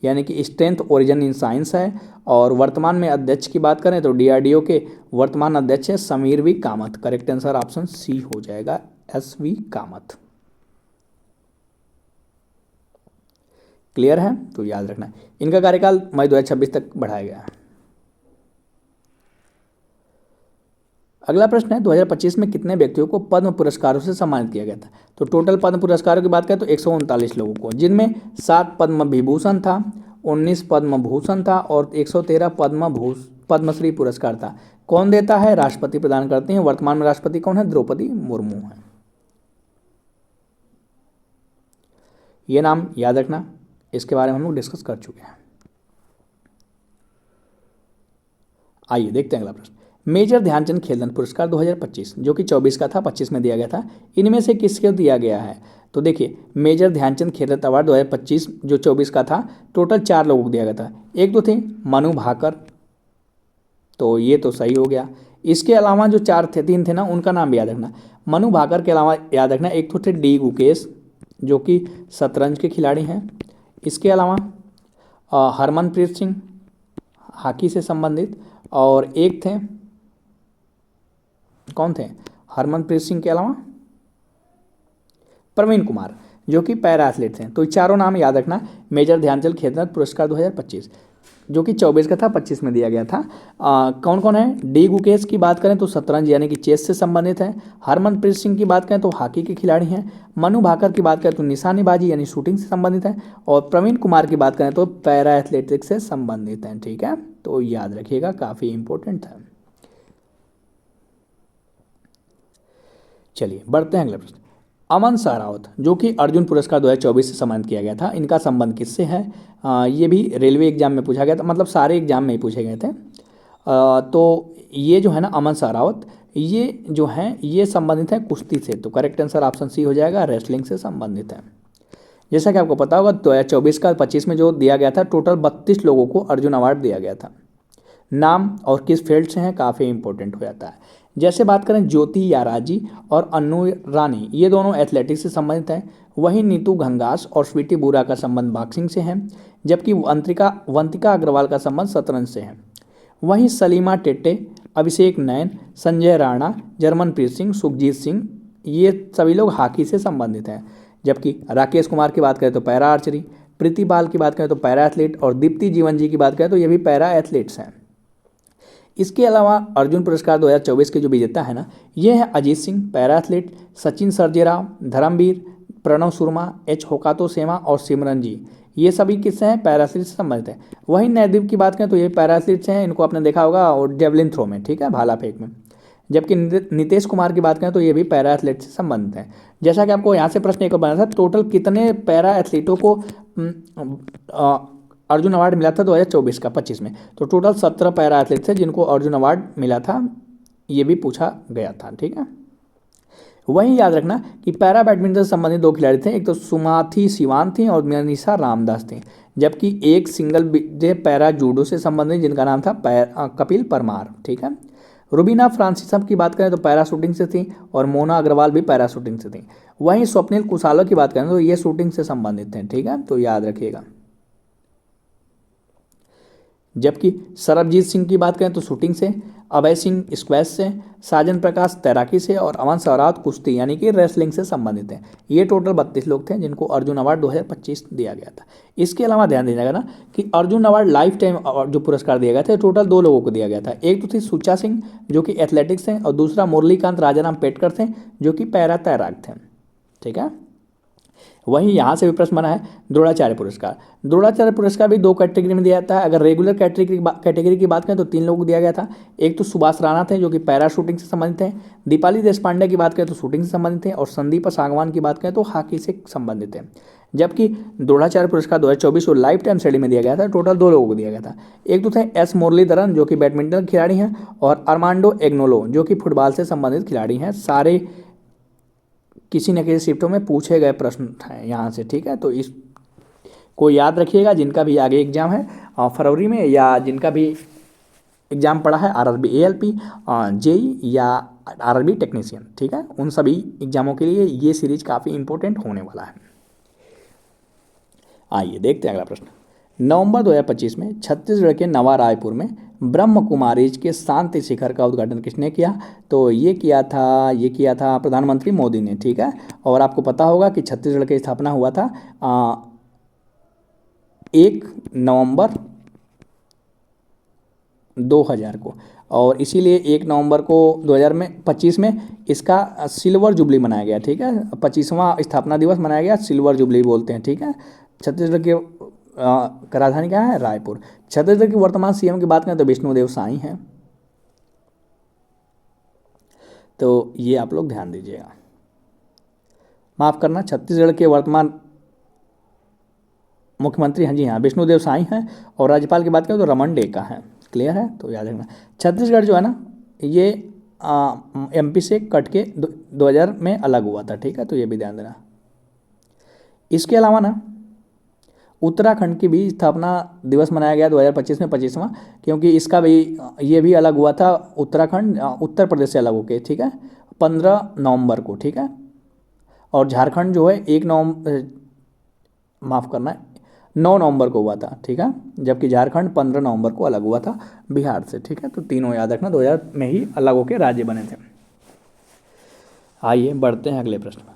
यानी कि स्ट्रेंथ ओरिजिन इन साइंस है। और वर्तमान में अध्यक्ष की बात करें तो डीआरडीओ के वर्तमान अध्यक्ष है Sameer V Kamath. Correct answer option C हो जाएगा, एस वी कामत। क्लियर है, तो याद रखना इनका कार्यकाल मई 2026 तक बढ़ाया गया है। अगला प्रश्न है 2025 में कितने व्यक्तियों को पद्म पुरस्कारों से सम्मानित किया गया था। तो टोटल पद्म पुरस्कारों की बात करें तो 139 लोगों को, जिनमें 7 पद्म विभूषण था, 19 पद्म भूषण था और 113 पद्मश्री पुरस्कार था। कौन देता है, राष्ट्रपति प्रदान करते हैं। वर्तमान में राष्ट्रपति कौन है, द्रौपदी मुर्मू है। ये नाम याद रखना, इसके बारे में हम लोग डिस्कस कर चुके हैं। आइए देखते हैं अगला प्रश्न। मेजर ध्यानचंद खेलरत्न पुरस्कार 2025, जो कि 24 का था, 25 में दिया गया था, इनमें से किसको दिया गया है। तो देखिए मेजर ध्यानचंद खेलरत्न अवार्ड 2025 जो 24 का था, टोटल 4 लोगों को दिया गया था। एक तो थे मनु भाकर, तो ये तो सही हो गया। इसके अलावा जो 3 थे ना, उनका नाम भी याद रखना। मनु भाकर के अलावा याद रखना एक तो थे डी गुकेश, जो कि शतरंज के खिलाड़ी हैं। इसके अलावा हरमनप्रीत सिंह, हॉकी से संबंधित। और एक थे, कौन थे, हरमनप्रीत सिंह के अलावा प्रवीण कुमार, जो कि पैरा एथलीट थे। तो ये चारों नाम याद रखना। मेजर ध्यानचंद खेलरत्न पुरस्कार 2025, जो कि 24 का था, 25 में दिया गया था। कौन कौन है, डी गुकेश की बात करें तो शतरंज यानी कि चेस से संबंधित है। हरमनप्रीत सिंह की बात करें तो हॉकी के खिलाड़ी हैं। मनु भाकर की बात करें तो निशानेबाजी यानी शूटिंग से संबंधित है। और प्रवीण कुमार की बात करें तो पैरा एथलेटिक्स से संबंधित हैं। ठीक है, तो याद रखिएगा, काफ़ी इंपॉर्टेंट है। चलिए बढ़ते हैं अगले प्रश्न। अमन सहरावत, जो कि अर्जुन पुरस्कार 2024 से सम्मानित किया गया था, इनका संबंध किससे है। ये भी रेलवे एग्जाम में पूछा गया था, मतलब सारे एग्जाम में ही पूछे गए थे। तो ये जो है ना अमन सहरावत, ये जो हैं ये संबंधित है कुश्ती से। तो करेक्ट आंसर ऑप्शन सी हो जाएगा, रेसलिंग से संबंधित है। जैसा कि आपको पता होगा 2024 का 25 में जो दिया गया था, टोटल 32 लोगों को अर्जुन अवार्ड दिया गया था। नाम और किस फील्ड से हैं, काफ़ी इंपॉर्टेंट हो जाता है। जैसे बात करें ज्योति याराजी और अन्नू रानी, ये दोनों एथलेटिक्स से संबंधित हैं। वहीं नीतू घंगास और स्वीटी बुरा का संबंध बॉक्सिंग से है, जबकि वंतिका अग्रवाल का संबंध शतरंज से है। वहीं सलीमा टेट्टे, अभिषेक नयन, संजय राणा, जर्मनप्रीत सिंह, सुखजीत सिंह, ये सभी लोग हॉकी से संबंधित हैं। जबकि राकेश कुमार की बात करें तो पैरा आर्चरी, प्रीति बाल की बात करें तो पैरा एथलीट, और दीप्ति जीवन जी की बात करें तो ये भी पैरा एथलीट्स हैं। इसके अलावा अर्जुन पुरस्कार 2024 के जो विजेता है ना, ये है Ajeet Singh para athlete, Sachin Sarjerao, Dharambir, Pranav Sharma, H Hokato Sema और सिमरन जी, ये सभी किससे हैं, पैरा एथलीट से संबंधित है। वहीं नैदीप की बात करें तो ये पैरा एथलीट से हैं, इनको आपने देखा होगा और जेवलिन थ्रो में, ठीक है, भाला फेंक में। जबकि नितेश कुमार की बात करें तो ये भी पैरा एथलीट से संबंधित है। जैसा कि आपको यहाँ से प्रश्न एक और बना था, टोटल कितने पैरा एथलीटों को अर्जुन अवार्ड मिला था 2024 का 25 में। तो टोटल 17 पैरा एथलीट थे जिनको अर्जुन अवार्ड मिला था, ये भी पूछा गया था। ठीक है, वहीं याद रखना कि पैरा बैडमिंटन से संबंधित दो खिलाड़ी थे, एक तो सुमाथी सिवान थी और मनीषा रामदास थी, जबकि एक सिंगल पैरा जूडो से संबंधित जिनका नाम था कपिल परमार। ठीक है। रुबीना फ्रांसिस की बात करें तो पैरा शूटिंग से थी और मोना अग्रवाल भी पैरा शूटिंग से थी। वहीं स्वप्निल कुसालो की बात करें तो ये शूटिंग से संबंधित थे। ठीक है, तो याद रखिएगा। जबकि सरबजीत सिंह की बात करें तो शूटिंग से, अभय सिंह स्क्वैश से, साजन प्रकाश तैराकी से और अमन सौरात कुश्ती यानी कि रेसलिंग से संबंधित हैं। ये टोटल 32 लोग थे जिनको अर्जुन अवार्ड 2025 दिया गया था। इसके अलावा ध्यान दीजिएगा ना कि Arjun award life time award जो पुरस्कार दिया गया था टोटल 2 लोगों को दिया गया था। एक तो थी सुचा सिंह जो कि एथलेटिक्स हैं और दूसरा मुरलीकांत राजाराम पेटकर थे जो कि पैरा तैराक थे। ठीक है। वहीं यहाँ से भी प्रश्न बना है द्रोणाचार्य पुरस्कार। द्रोणाचार्य पुरस्कार भी 2 कैटेगरी में दिया जाता है। अगर रेगुलर कैटेगरी की बात करें तो 3 लोगों को दिया गया था। एक तो सुभाष राणा थे जो कि पैरा शूटिंग से संबंधित हैं, दीपाली देशपांडे की बात करें तो शूटिंग से संबंधित हैं और संदीप सांगवान की बात करें तो हॉकी से संबंधित हैं। जबकि द्रोणाचार्य पुरस्कार 2024 को लाइफ टाइम स्टडी में दिया गया था, टोटल 2 लोगों को दिया गया था। एक तो थे एस मुरलीधरन जो कि बैडमिंटन खिलाड़ी हैं और अरमांडो एग्नोलो जो कि फुटबॉल से संबंधित खिलाड़ी हैं। सारे किसी न किसी शिफ्टों में पूछे गए प्रश्न हैं यहाँ से। ठीक है, तो इस को याद रखिएगा जिनका भी आगे एग्जाम है फरवरी में या जिनका भी एग्जाम पड़ा है आरआरबी एएलपी जेई या आरआरबी टेक्नीशियन। ठीक है, उन सभी एग्जामों के लिए ये सीरीज काफ़ी इंपॉर्टेंट होने वाला है। आइए देखते हैं अगला प्रश्न। नवंबर 2025 में छत्तीसगढ़ के नवा रायपुर में ब्रह्म कुमारीज के शांति शिखर का उद्घाटन किसने किया? तो ये किया था प्रधानमंत्री मोदी ने। ठीक है, और आपको पता होगा कि छत्तीसगढ़ की स्थापना हुआ था 1 नवंबर 2000 को और इसीलिए 1 नवंबर को 2025 में इसका सिल्वर जुबली मनाया गया। ठीक है, 25वां स्थापना दिवस मनाया गया, सिल्वर जुबली बोलते हैं। ठीक है, छत्तीसगढ़ की राजधानी क्या है? रायपुर। छत्तीसगढ़ की वर्तमान सीएम की बात करें तो विष्णुदेव साई हैं, तो ये आप लोग ध्यान दीजिएगा। माफ करना, छत्तीसगढ़ के वर्तमान मुख्यमंत्री हैं, जी हाँ, विष्णुदेव साई हैं और राज्यपाल की बात करें तो रमन डेका हैं। क्लियर है, तो याद रखना छत्तीसगढ़ जो है ना ये एमपी से कट के 2000 में अलग हुआ था। ठीक है, तो ये भी ध्यान देना। इसके अलावा ना उत्तराखंड की भी स्थापना दिवस मनाया गया 2025 में 25वां, क्योंकि इसका भी ये भी अलग हुआ था उत्तराखंड उत्तर प्रदेश से अलग होके। ठीक है, 15 नवंबर को। ठीक है, और झारखंड जो है 9 नवंबर को हुआ था। ठीक है, जबकि झारखंड 15 नवंबर को अलग हुआ था बिहार से। ठीक है, तो तीनों याद रखना 2000 में ही अलग होकर राज्य बने थे। आइए बढ़ते हैं अगले प्रश्न में।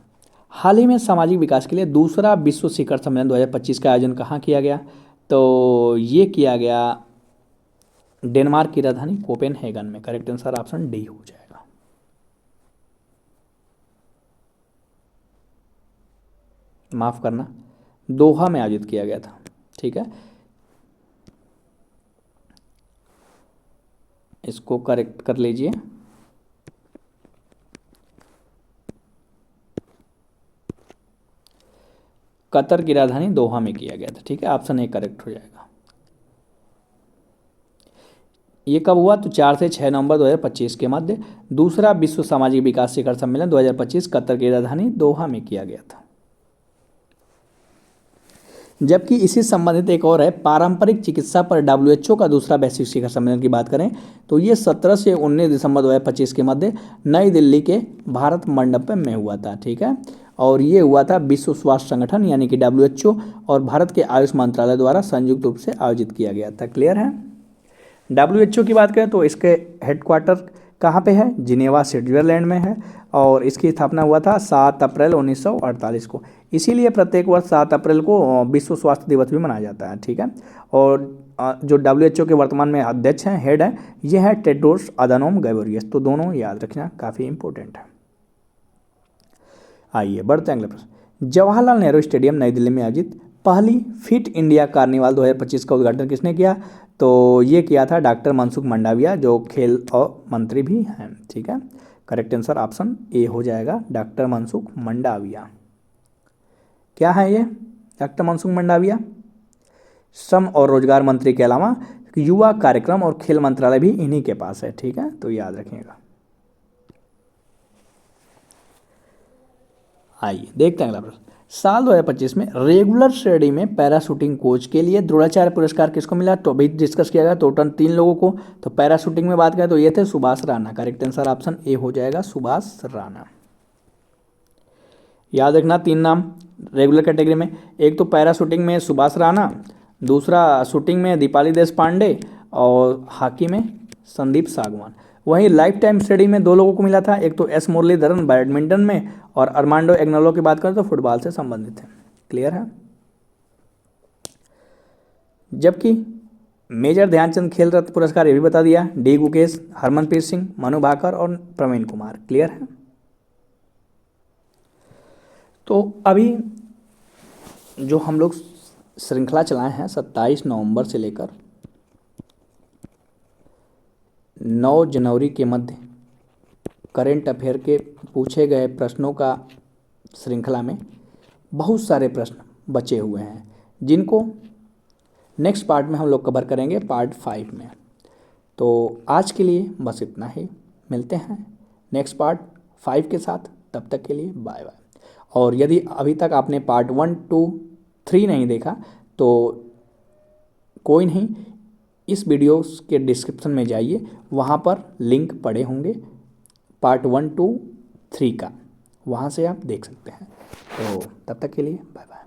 हाल ही में सामाजिक विकास के लिए दूसरा विश्व शिखर सम्मेलन 2025 का आयोजन कहाँ किया गया? तो ये किया गया डेनमार्क की राजधानी कोपेनहेगन में। करेक्ट आंसर ऑप्शन डी हो जाएगा। माफ करना, दोहा में आयोजित किया गया था। ठीक है, इसको करेक्ट कर लीजिए। कतर की राजधानी दोहा में किया गया था। ठीक है, ऑप्शन ए करेक्ट हो जाएगा। ये कब हुआ? तो 4 से 6 नवंबर 2025 के मध्य दूसरा विश्व सामाजिक विकास शिखर सम्मेलन 2025 कतर की राजधानी दोहा में किया गया था। जबकि इसी संबंधित एक और है पारंपरिक चिकित्सा पर डब्ल्यूएचओ का दूसरा वैश्विक शिखर सम्मेलन की बात करें तो ये 17 से 19 दिसंबर 2025 के मध्य नई दिल्ली के भारत मंडपम में हुआ था। ठीक है, और ये हुआ था विश्व स्वास्थ्य संगठन यानी कि डब्ल्यूएचओ और भारत के आयुष मंत्रालय द्वारा संयुक्त रूप से आयोजित किया गया था। क्लियर है। डब्ल्यूएचओ की बात करें तो इसके हेडक्वार्टर कहाँ पे है? जिनेवा स्विट्जरलैंड में है और इसकी स्थापना हुआ था 7 अप्रैल 1948 को। इसीलिए प्रत्येक वर्ष 7 अप्रैल को विश्व स्वास्थ्य दिवस भी मनाया जाता है। ठीक है, और जो डब्ल्यूएचओ के वर्तमान में अध्यक्ष हैं, हेड हैं, ये है टेड्रोस अधानोम गैब्रियस। तो दोनों याद रखना, काफ़ी इंपॉर्टेंट है। आइए बढ़ते हैं अगले प्रश्न। जवाहरलाल नेहरू स्टेडियम नई दिल्ली में आयोजित पहली फिट इंडिया कार्निवाल 2025 का उद्घाटन किसने किया? तो ये किया था डॉक्टर मनसुख मंडाविया जो खेल और मंत्री भी हैं। ठीक है, करेक्ट आंसर ऑप्शन ए हो जाएगा, डॉक्टर मनसुख मंडाविया। क्या है ये डॉक्टर मनसुख मंडाविया? श्रम और रोजगार मंत्री के अलावा युवा कार्यक्रम और खेल मंत्रालय भी इन्हीं के पास है। ठीक है, तो याद रखिएगा। आइए देखते हैं अगला प्रश्न। साल 2025 में रेगुलर श्रेणी में पैराशूटिंग कोच के लिए द्रोणाचार्य पुरस्कार किसको मिला? तो अभी डिस्कस किया गया, टोटल 3 लोगों को। तो पैराशूटिंग में बात करें तो ये थे Subhash Rana. Correct answer option A हो जाएगा, सुभाष राणा। याद रखना 3 नाम रेगुलर कैटेगरी में, एक तो पैराशूटिंग में सुभाष राणा, दूसरा शूटिंग में दीपाली देश पांडे, और हॉकी में संदीप सागवान। वहीं लाइफ टाइम श्रेणी में 2 लोगों को मिला था, एक तो एस मुरलीधरन बैडमिंटन में, और अरमांडो एग्नेलो की बात करें तो फुटबॉल से संबंधित है। क्लियर है? जबकि मेजर ध्यानचंद खेल रत्न पुरस्कार ये भी बता दिया, डी गुकेश, हरमनप्रीत सिंह, मनु भाकर और प्रवीण कुमार। क्लियर है? तो अभी जो हम लोग श्रृंखला चलाए हैं 27 नवंबर से लेकर 9 जनवरी के मध्य करेंट अफेयर के पूछे गए प्रश्नों का श्रृंखला में बहुत सारे प्रश्न बचे हुए हैं, जिनको नेक्स्ट पार्ट में हम लोग कवर करेंगे, पार्ट 5 में। तो आज के लिए बस इतना ही, मिलते हैं नेक्स्ट पार्ट 5 के साथ। तब तक के लिए बाय बाय। और यदि अभी तक आपने पार्ट 1, 2, 3 नहीं देखा तो कोई नहीं, इस वीडियो के डिस्क्रिप्शन में जाइए, वहाँ पर लिंक पड़े होंगे पार्ट 1, 2, 3 का, वहाँ से आप देख सकते हैं। तो तब तक के लिए बाय बाय।